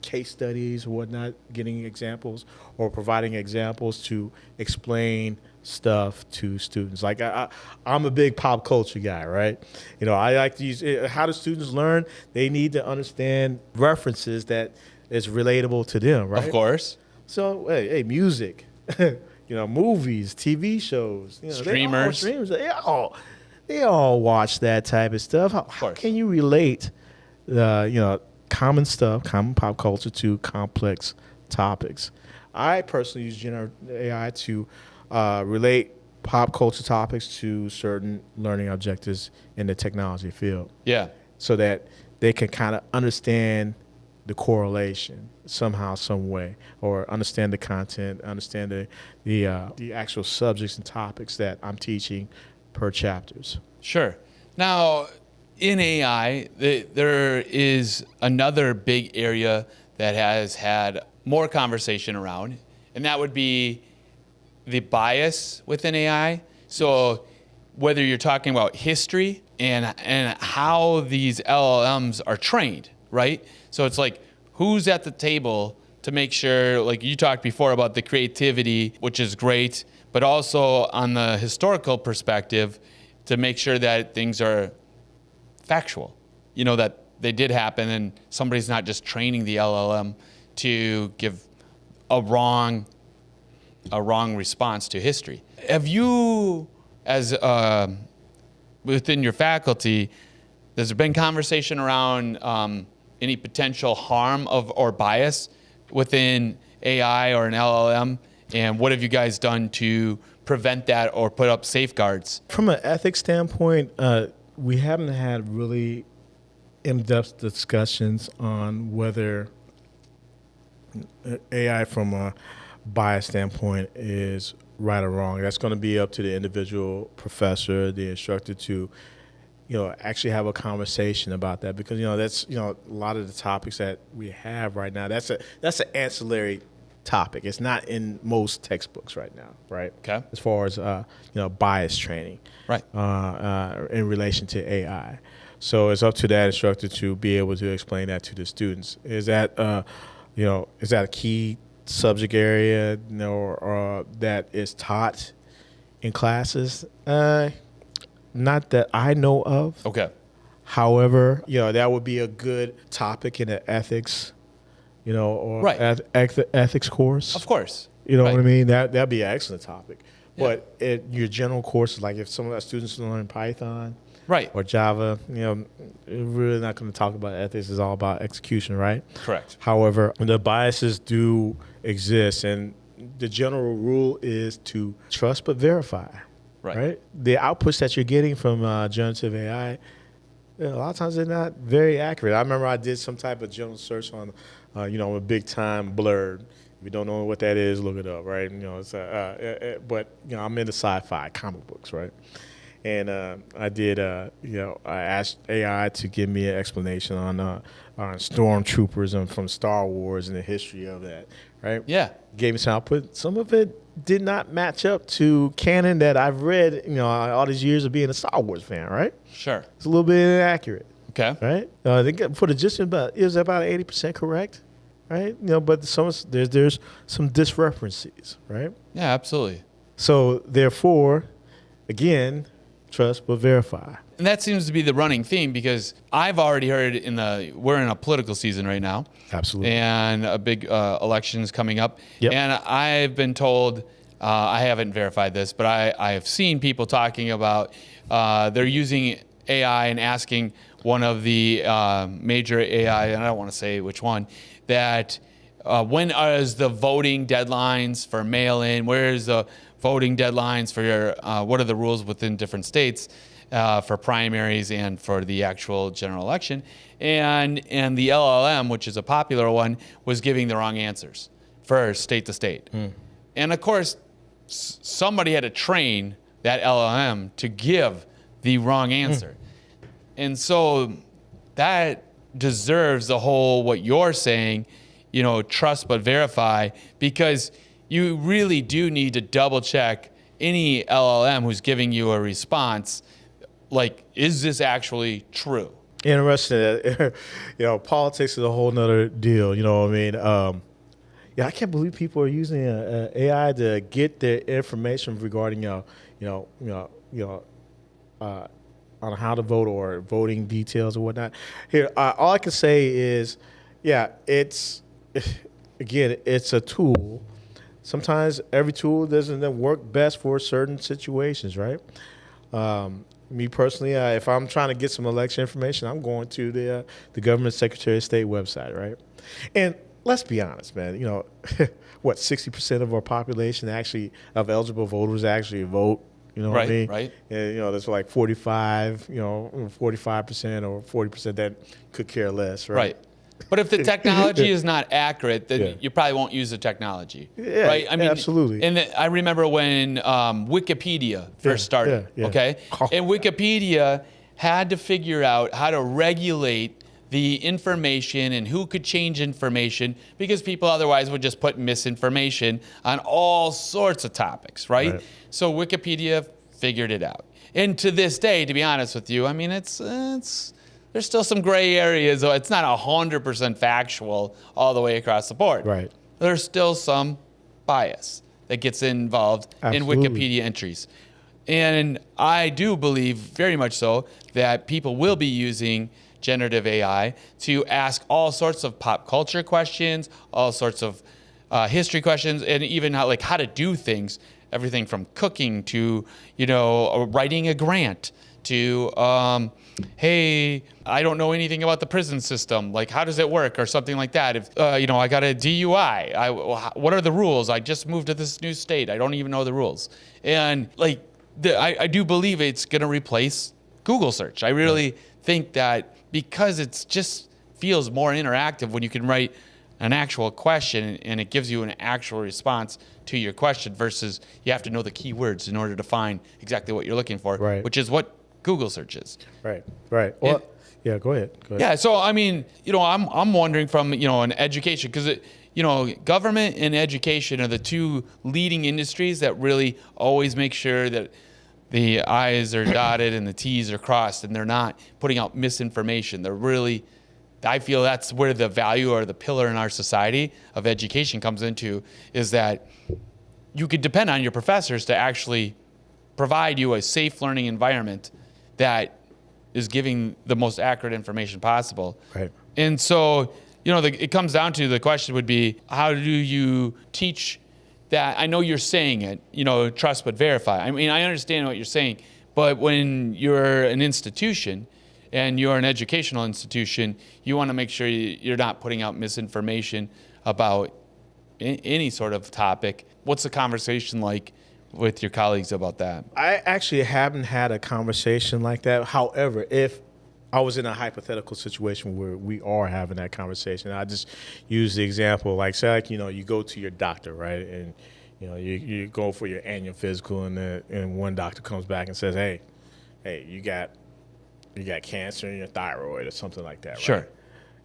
C: case studies or whatnot, getting examples or providing examples to explain stuff to students. Like I'm a big pop culture guy, right? I like to use how do students learn? They need to understand references that is relatable to them, right?
A: Of course.
C: So hey, music, movies, TV shows,
A: streamers.
C: They all watch that type of stuff. How can you relate common stuff, common pop culture to complex topics? I personally use generative AI to relate pop culture topics to certain learning objectives in the technology field.
A: Yeah.
C: So that they can kind of understand the correlation somehow, some way, or understand the content, understand the actual subjects and topics that I'm teaching per chapters.
A: Sure. Now, in AI, there is another big area that has had more conversation around, and that would be the bias within AI. So whether you're talking about history and how these LLMs are trained, right? So it's like, who's at the table to make sure, like you talked before about the creativity, which is great, but also on the historical perspective to make sure that things are factual, that they did happen and somebody's not just training the LLM to give a wrong response to history. Have you, as within your faculty, has there been conversation around any potential harm or bias within AI or an LLM? And what have you guys done to prevent that or put up safeguards?
C: From an ethics standpoint, we haven't had really in-depth discussions on whether AI from a bias standpoint is right or wrong. That's going to be up to the individual professor, the instructor to, actually have a conversation about that, because, that's, a lot of the topics that we have right now, that's an ancillary topic. It's not in most textbooks right now, right?
A: Okay.
C: As far as bias training,
A: Right.
C: In relation to AI. So it's up to that instructor to be able to explain that to the students. Is that is that a key subject area, or that is taught in classes? Not that I know of.
A: Okay.
C: However, that would be a good topic in an ethics, or
A: Right.
C: Ethics course.
A: Of course.
C: You know
A: Right.
C: what I mean? That'd be an excellent topic.
A: Yeah.
C: But your general courses, like if some of our students learn Python,
A: Right.
C: or Java, we're really not going to talk about ethics. It's all about execution, right?
A: Correct.
C: However, the biases do exist, and the general rule is to trust but verify.
A: Right.
C: The outputs that you're getting from generative AI, a lot of times they're not very accurate. I remember I did some type of general search on, a big time blurred. If you don't know what that is, look it up, right? It's but I'm into sci-fi comic books, right? And I did, I asked AI to give me an explanation on stormtroopers and from Star Wars and the history of that, right?
A: Yeah.
C: Gave me some output. Some of it did not match up to canon that I've read, all these years of being a Star Wars fan, right?
A: Sure.
C: It's a little bit inaccurate,
A: Okay.
C: right? I think for the gist, it was about 80% correct, right? But there's some discrepancies, right?
A: Yeah, absolutely.
C: So therefore, again, trust but verify.
A: And that seems to be the running theme, because I've already heard we're in a political season right now.
C: Absolutely.
A: And a big election is coming up.
C: Yep.
A: And I've been told, I haven't verified this, but I have seen people talking about they're using AI and asking one of the major AI, and I don't want to say which one, that when is the voting deadlines for mail-in? Where is the voting deadlines for your, what are the rules within different states for primaries and for the actual general election? And the LLM, which is a popular one, was giving the wrong answers for state to state. And of course, somebody had to train that LLM to give the wrong answer. And so that deserves the whole, what you're saying, trust but verify, because you really do need to double check any LLM who's giving you a response. Like, is this actually true?
C: Interesting. Politics is a whole nother deal. You know what I mean? I can't believe people are using AI to get their information regarding, on how to vote or voting details or whatnot. Here, all I can say is, it's a tool. Sometimes every tool doesn't work best for certain situations, right? Me personally, if I'm trying to get some election information, I'm going to the government Secretary of State website, right? And let's be honest, man. 60% of our population of eligible voters actually vote. You know what I mean?
A: Right.
C: And, there's like 45%, or 40% that could care less, right?
A: Right. But if the technology is not accurate, then you probably won't use the technology.
C: Yeah,
A: right? I mean,
C: absolutely.
A: And I remember when Wikipedia first started, okay? And Wikipedia had to figure out how to regulate the information and who could change information, because people otherwise would just put misinformation on all sorts of topics, right? So Wikipedia figured it out. And to this day, to be honest with you, I mean, there's still some gray areas. It's not 100% factual all the way across the board.
C: Right.
A: There's still some bias that gets involved in Wikipedia entries. And I do believe very much so that people will be using generative AI to ask all sorts of pop culture questions, all sorts of history questions, and even how to do things, everything from cooking to, writing a grant to, hey, I don't know anything about the prison system. Like, how does it work, or something like that? If I got a DUI, what are the rules? I just moved to this new state. I don't even know the rules. And I do believe it's going to replace Google search. I really think that, because it's just feels more interactive when you can write an actual question and it gives you an actual response to your question, versus you have to know the keywords in order to find exactly what you're looking for, which is what Google search is.
C: Right. Well, go ahead.
A: Yeah, so I mean, I'm wondering from, an education, because government and education are the two leading industries that really always make sure that the I's are dotted and the T's are crossed, and they're not putting out misinformation. I feel that's where the value or the pillar in our society of education comes into, is that you could depend on your professors to actually provide you a safe learning environment that is giving the most accurate information possible.
C: Right.
A: And so, it comes down to, the question would be, how do you teach that? I know you're saying it, trust but verify. I mean, I understand what you're saying, but when you're an institution and you're an educational institution, you want to make sure you're not putting out misinformation about any sort of topic. What's the conversation like with your colleagues about that?
C: I actually haven't had a conversation like that. However, if I was in a hypothetical situation where we are having that conversation, I just use the example, say you go to your doctor, right? And you go for your annual physical, and one doctor comes back and says, hey, you got cancer in your thyroid or something like that, right?
A: Sure.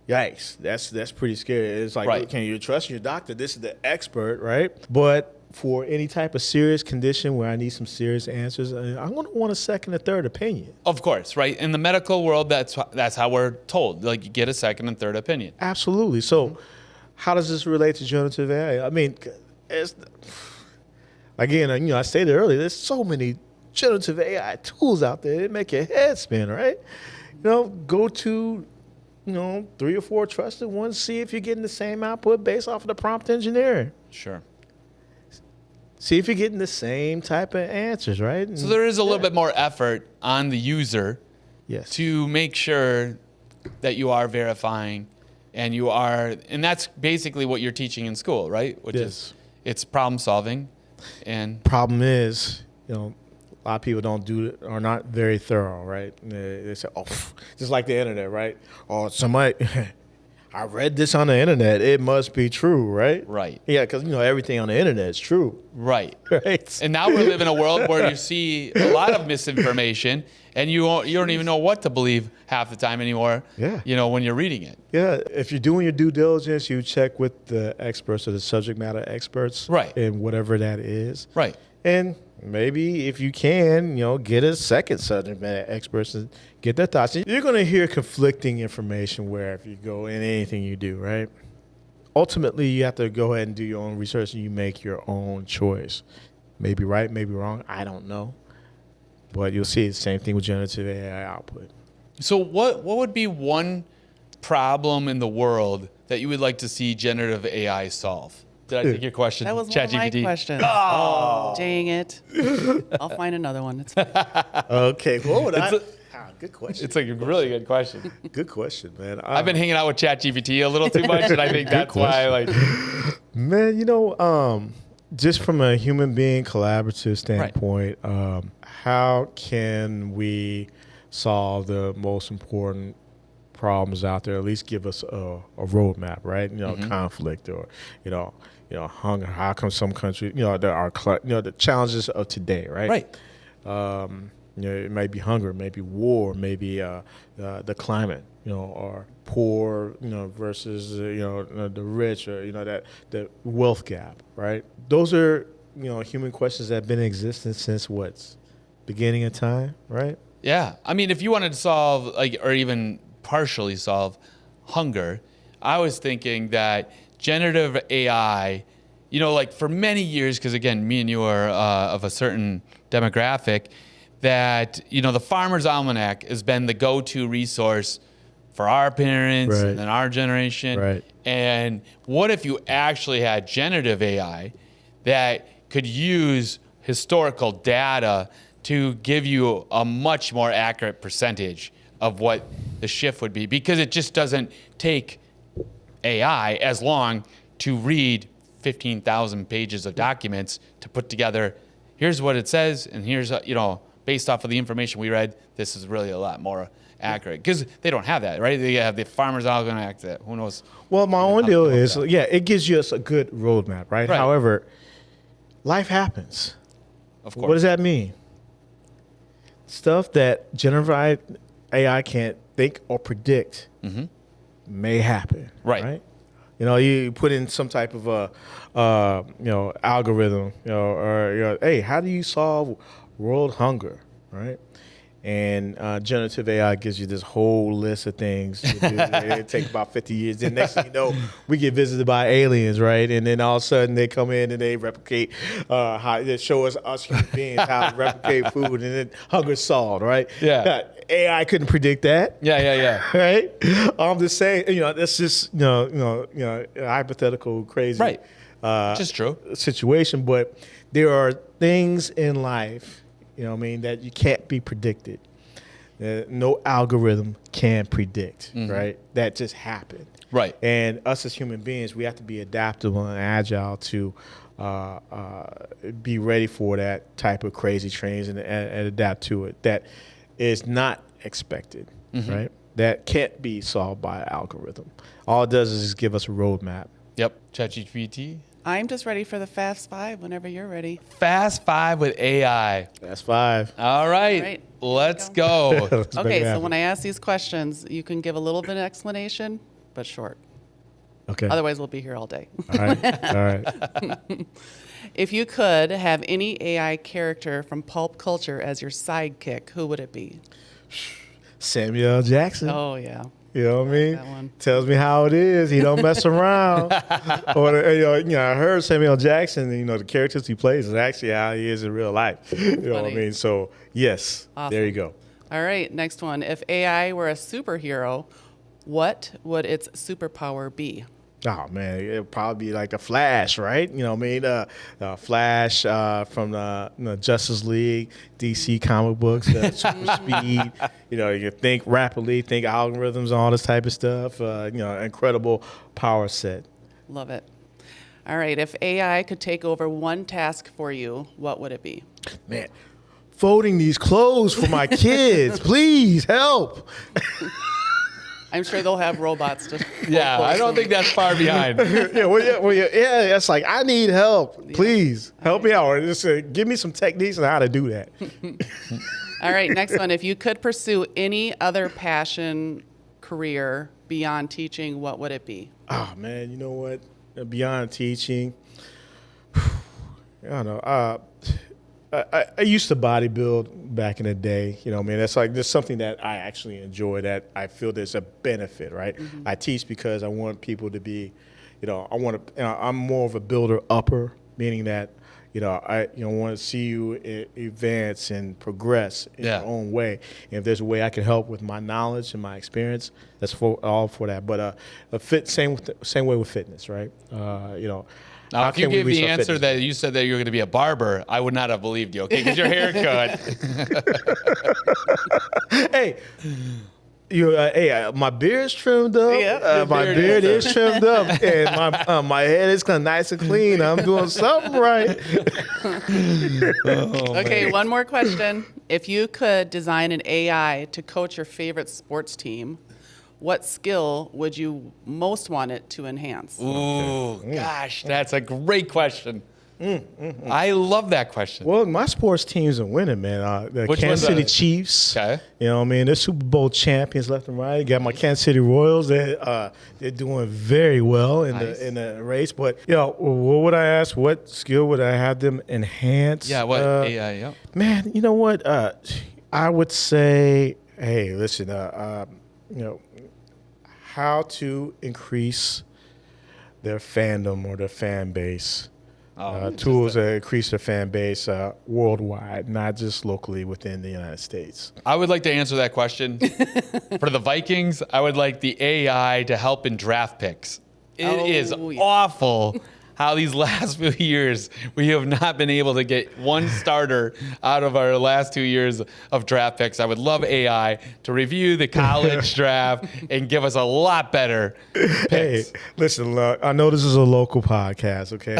C: Yikes, that's pretty scary. It's like,
A: right.
C: Can you trust your doctor? This is the expert, right? But for any type of serious condition where I need some serious answers, I'm going to want a second or third opinion.
A: Of course, right? In the medical world, that's how we're told. Like, you get a second and third opinion.
C: Absolutely. So how does this relate to generative AI? I mean, again, I stated earlier, there's so many generative AI tools out there that make your head spin, right? Go to 3 or 4 trusted ones, see if you're getting the same output based off of the prompt engineering.
A: Sure.
C: See if you're getting the same type of answers, right?
A: So there is a little bit more effort on the user,
C: yes,
A: to make sure that you are verifying, and that's basically what you're teaching in school, right? Which is, it's problem solving. And
C: problem is, a lot of people are not very thorough, right? They say, just like the internet, right? Somebody, I read this on the internet, it must be true, right?
A: Right.
C: Yeah, because everything on the internet is true.
A: Right.
C: Right.
A: And now we live in a world where you see a lot of misinformation, and you don't even know what to believe half the time anymore.
C: Yeah.
A: When you're reading it.
C: Yeah. If you're doing your due diligence, you check with the experts or the subject matter experts.
A: Right.
C: In whatever that is.
A: Right.
C: And maybe if you can, get a second subject matter expert and get their thoughts. You're going to hear conflicting information wherever you go in anything you do, right? Ultimately, you have to go ahead and do your own research and you make your own choice. Maybe right, maybe wrong, I don't know. But you'll see the same thing with generative AI output.
A: So what would be one problem in the world that you would like to see generative AI solve? Did I take your question?
B: That was one of my
A: ChatGPT?
B: questions. Oh, dang it. I'll find another one. It's fine.
C: Okay, good question.
A: It's like a really good question.
C: Good question, man.
A: I've been hanging out with ChatGPT a little too much, and I think that's why
C: Man, just from a human being collaborative standpoint, how can we solve the most important problems out there? At least give us a roadmap, right? Conflict or hunger. How come some countries, there are the challenges of today, right?
A: Right.
C: It may be hunger, maybe war, maybe the climate, or poor, versus the rich, or that the wealth gap, right? Those are human questions that have been in existence since beginning of time, right?
A: Yeah. I mean, if you wanted to solve, or even partially solve hunger, I was thinking that generative AI, for many years, because again, me and you are of a certain demographic, that, the Farmer's Almanac has been the go-to resource for our parents and our generation.
C: Right.
A: And what if you actually had generative AI that could use historical data to give you a much more accurate percentage of what the shift would be? Because it just doesn't take AI as long to read 15,000 pages of documents to put together, here's what it says, and here's, based off of the information we read, this is really a lot more accurate. Because they don't have that, right? They have the Farmer's Almanac that, who knows?
C: Well, my own deal is, it gives you a good roadmap, right? However, life happens.
A: Of course.
C: What does that mean? Stuff that generative AI can't think or predict may happen.
A: Right.
C: You put in some type of algorithm, or hey, how do you solve world hunger, right? And generative AI gives you this whole list of things to do. It takes about 50 years. Then next thing you know, we get visited by aliens, right? And then all of a sudden they come in and they replicate how they show us human beings how to replicate food, and then hunger's solved, right?
A: Yeah.
C: AI couldn't predict that.
A: Yeah.
C: Right? I'm just saying, that's just a hypothetical, crazy,
A: Right. Just true.
C: situation. But there are things in life, that you can't be predicted. No algorithm can predict, right? That just happened.
A: Right.
C: And us as human beings, we have to be adaptable and agile to be ready for that type of crazy change and adapt to it. That is not expected, right? That can't be solved by an algorithm. All it does is just give us a roadmap.
A: Yep. ChatGPT.
B: I'm just ready for the Fast Five whenever you're ready.
A: Fast 5 with AI.
C: That's 5.
A: All right.
B: Right.
A: Let's go.
C: Let's make
B: Okay,
C: it
B: so
C: happen.
B: when I ask these questions, you can give a little bit of explanation, but short.
C: Okay.
B: Otherwise, we'll be here all day.
C: All right.
B: If you could have any AI character from pulp culture as your sidekick, who would it be?
C: Samuel L. Jackson.
B: Oh, yeah.
C: You know what I mean?
B: That one.
C: Tells me how it is. He don't mess around. Or I heard Samuel L. Jackson. The characters he plays is actually how he is in real life. You know what I
B: Funny.
C: mean? So yes,
B: Awesome.
C: there you go.
B: All right, next one. If AI were a superhero, what would its superpower be?
C: Oh man, it'd probably be like a Flash, right? Flash from the Justice League, DC comic books, super speed. You can think rapidly, think algorithms, all this type of stuff. Incredible power set.
B: Love it. All right, if AI could take over one task for you, what would it be?
C: Man, folding these clothes for my kids, please help.
B: I'm sure they'll have robots to.
A: Yeah, I don't think that's far behind.
C: Yeah. It's like, I need help. Please help me out. Or just give me some techniques on how to do that.
B: All right, next one. If you could pursue any other passion, career beyond teaching, what would it be?
C: Oh man, you know what? Beyond teaching, I don't know. I used to bodybuild back in the day. There's something that I actually enjoy, that I feel there's a benefit, right? I teach because I want people to be, I'm more of a builder upper, meaning that, I want to see you advance and progress in your own way. And if there's a way I can help with my knowledge and my experience, that's all for that. But same way with fitness, right?
A: Now, if you gave the answer that you said that you were going to be a barber, I would not have believed you, okay? Because your haircut.
C: Hey, my beard's trimmed up.
B: Yeah,
C: my beard is trimmed up, and my head is kind of nice and clean. I'm doing something right.
B: Okay, one more question. If you could design an AI to coach your favorite sports team, what skill would you most want it to enhance?
A: Ooh, gosh, that's a great question. I love that question.
C: Well, my sports teams are winning, man. The
A: Which
C: Kansas
A: ones are
C: City
A: they?
C: Chiefs.
A: Okay.
C: They're Super Bowl champions left and right. Got my Kansas City Royals. They're doing very well in
A: Nice.
C: the race. But what would I ask? What skill would I have them enhance?
A: Yeah, what AI? Yep.
C: Man, you know what? I would say, hey, listen. How to increase their fandom or their fan base. Tools that increase their fan base worldwide, not just locally within the United States.
A: I would like to answer that question. For the Vikings, I would like the AI to help in draft picks. It is
B: yeah.
A: awful how these last few years we have not been able to get one starter out of our last 2 years of draft picks. I would love AI to review the college draft and give us a lot better picks.
C: Hey, listen, look, I know this is a local podcast, okay?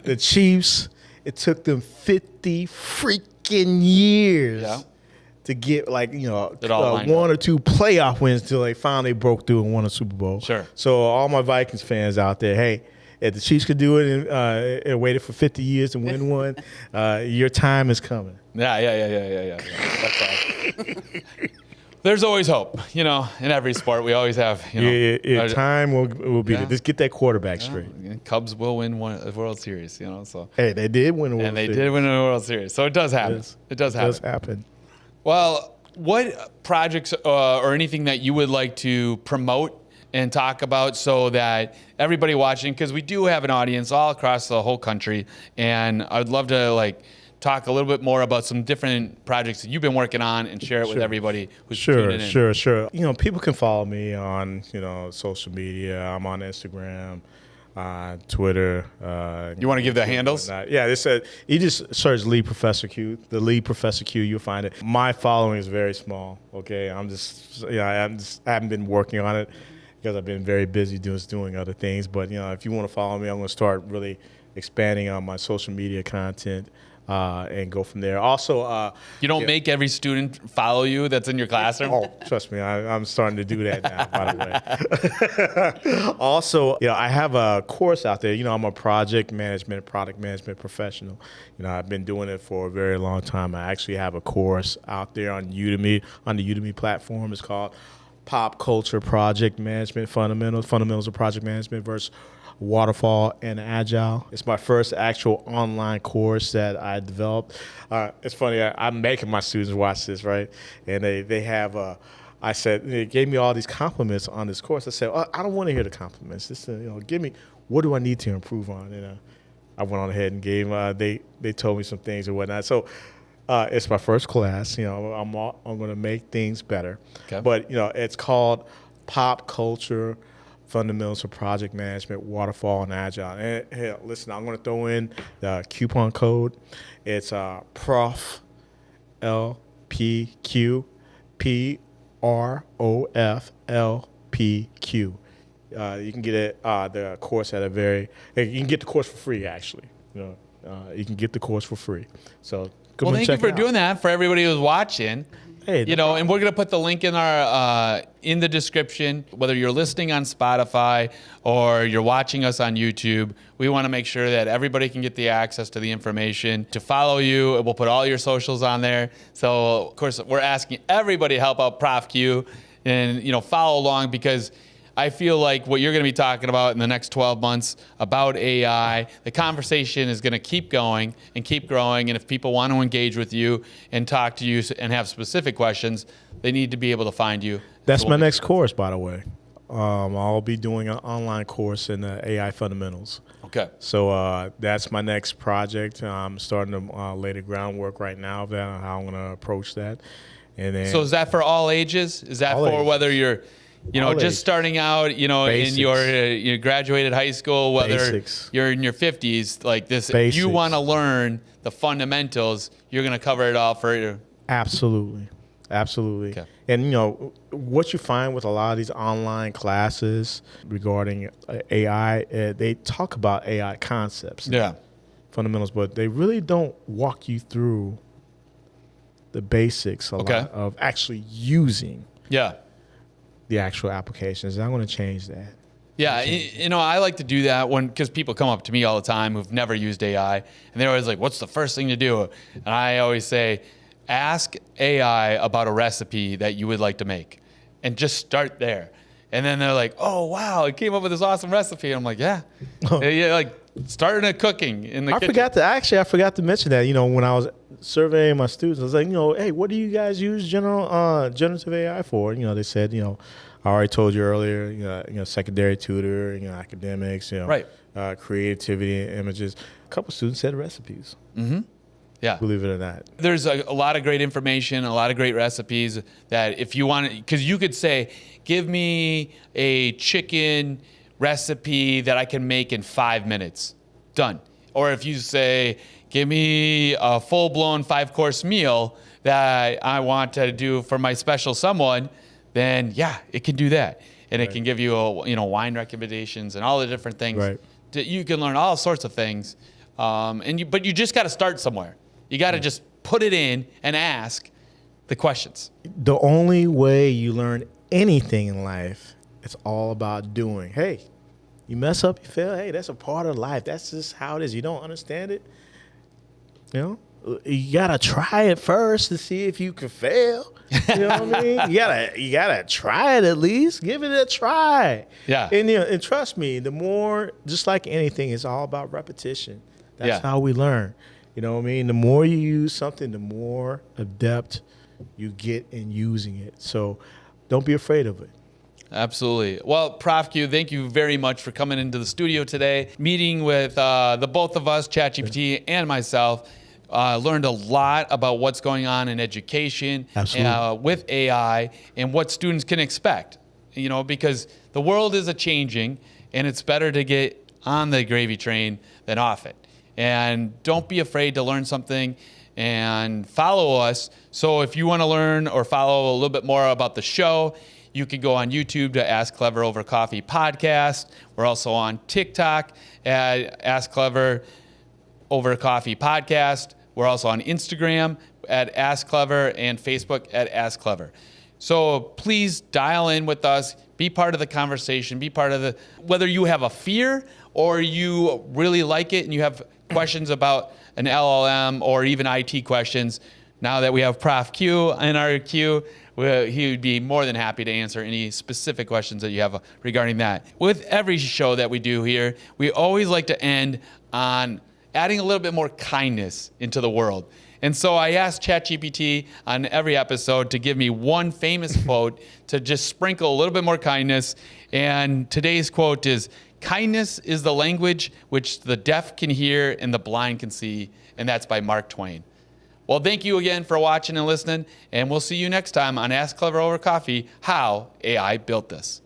C: The Chiefs, it took them 50 freaking years.
A: Yeah.
C: To get
A: It all lined
C: one
A: up.
C: or two playoff wins until they finally broke through and won a Super Bowl.
A: Sure.
C: So all my Vikings fans out there, hey, if the Chiefs could do it and waited for 50 years to win one, your time is coming.
A: Yeah. That's awesome. There's always hope, in every sport. We always have,
C: time will be there. Just get that quarterback straight.
A: Cubs will win a World Series, so.
C: Hey, they did win a World Series.
A: And they did win a World Series. So it does happen. It does happen. Well, what projects or anything that you would like to promote and talk about so that everybody watching, because we do have an audience all across the whole country, and I'd love to talk a little bit more about some different projects that you've been working on and share it with everybody who's tuning in.
C: Sure. People can follow me on, social media. I'm on Instagram, Twitter.
A: You want to give the handles?
C: Yeah, they said you just search Lead Professor Q. The Lead Professor Q, you'll find it. My following is very small. Okay, I haven't been working on it because I've been very busy doing other things. But if you want to follow me, I'm going to start really expanding on my social media content. And go from there. Also,
A: you don't make every student follow you that's in your classroom?
C: Oh, trust me, I'm starting to do that now, by the way. Also, I have a course out there. I'm a product management professional. I've been doing it for a very long time. I actually have a course out there on Udemy, on the Udemy platform. It's called Pop Culture Project Management Fundamentals of Project Management versus Waterfall and Agile. It's my first actual online course that I developed. It's funny, I'm making my students watch this, right? And they have, I said, they gave me all these compliments on this course. I said, I don't want to hear the compliments. Just, give me, what do I need to improve on? And I went on ahead and gave, they told me some things and whatnot. So it's my first class. I'm going to make things better. Okay. But, it's called Pop Culture Fundamentals of Project Management, Waterfall, and Agile. And hey, listen, I'm going to throw in the coupon code. It's Prof LPQ PROFLPQ. You can get it the course at you can get the course for free. Actually, you can get the course for free. So
A: thank you for doing that for everybody who's watching.
C: Hey,
A: and we're gonna put the link in our in the description. Whether you're listening on Spotify or you're watching us on YouTube, we want to make sure that everybody can get the access to the information to follow you. We'll put all your socials on there. So of course, we're asking everybody to help out Prof Q and follow along, because I feel like what you're going to be talking about in the next 12 months about AI, the conversation is going to keep going and keep growing. And if people want to engage with you and talk to you and have specific questions, they need to be able to find you.
C: That's my next course, by the way. I'll be doing an online course in the AI fundamentals.
A: Okay.
C: So that's my next project. I'm starting to lay the groundwork right now of how I'm going to approach that. And then,
A: so is that for all ages? Is that for whether you're just starting out,
C: Basics.
A: in you graduated high school, whether
C: Basics.
A: you're in your 50s, like this,
C: Basics.
A: you want to learn the fundamentals, you're going to cover it all for you.
C: Absolutely. Okay. And, what you find with a lot of these online classes regarding AI, they talk about AI concepts.
A: Yeah.
C: Fundamentals, but they really don't walk you through the basics lot of actually using the actual applications. I'm going to change that.
A: Yeah, I like to do that because people come up to me all the time who've never used AI, and they're always like, what's the first thing to do? And I always say, ask AI about a recipe that you would like to make, and just start there. And then they're like, oh, wow, I came up with this awesome recipe. I'm like, yeah, like starting at cooking in the kitchen.
C: I forgot to mention that, when I was surveying my students, I was like, hey, what do you guys use generative AI for? They said, I already told you earlier, secondary tutor, academics,
A: right.
C: Creativity, images. A couple students said recipes.
A: Mm-hmm. Yeah.
C: Believe it or not.
A: There's a lot of great information, a lot of great recipes that if you want, because you could say, give me a chicken recipe that I can make in 5 minutes. Done. Or if you say, give me a full-blown 5-course meal that I want to do for my special someone, then yeah, it can do that. And it can give you wine recommendations and all the different things.
C: Right.
A: You can learn all sorts of things. But you just got to start somewhere. You got to just put it in and ask the questions.
C: The only way you learn anything in life, it's all about doing. Hey, you mess up, you fail. Hey, that's a part of life. That's just how it is. You don't understand it, you gotta try it first to see if you can fail. You know what I mean? You gotta try it at least. Give it a try.
A: Yeah.
C: And trust me, the more, just like anything, it's all about repetition. That's how we learn. You know what I mean? The more you use something, the more adept you get in using it. So don't be afraid of it.
A: Absolutely. Well, Prof Q, thank you very much for coming into the studio today, meeting with the both of us, ChatGPT and myself. Learned a lot about what's going on in education with AI and what students can expect. You know, because the world is a-changing, and it's better to get on the gravy train than off it. And don't be afraid to learn something and follow us. So if you want to learn or follow a little bit more about the show, you can go on YouTube to askClever-Over-Coffee-Podcast. We're also on TikTok at askClever-Over-Coffee-Podcast. We're also on Instagram at askClever and Facebook at askClever. So please dial in with us, be part of the conversation, be part of the, whether you have a fear or you really like it and you have questions about an LLM or even IT questions. Now that we have Prof Q in our queue, he would be more than happy to answer any specific questions that you have regarding that. With every show that we do here, we always like to end on adding a little bit more kindness into the world. And so I asked ChatGPT on every episode to give me one famous quote to just sprinkle a little bit more kindness. And today's quote is, "Kindness is the language which the deaf can hear and the blind can see." And that's by Mark Twain. Well, thank you again for watching and listening, and we'll see you next time on Ask Clever Over Coffee, How AI Built This.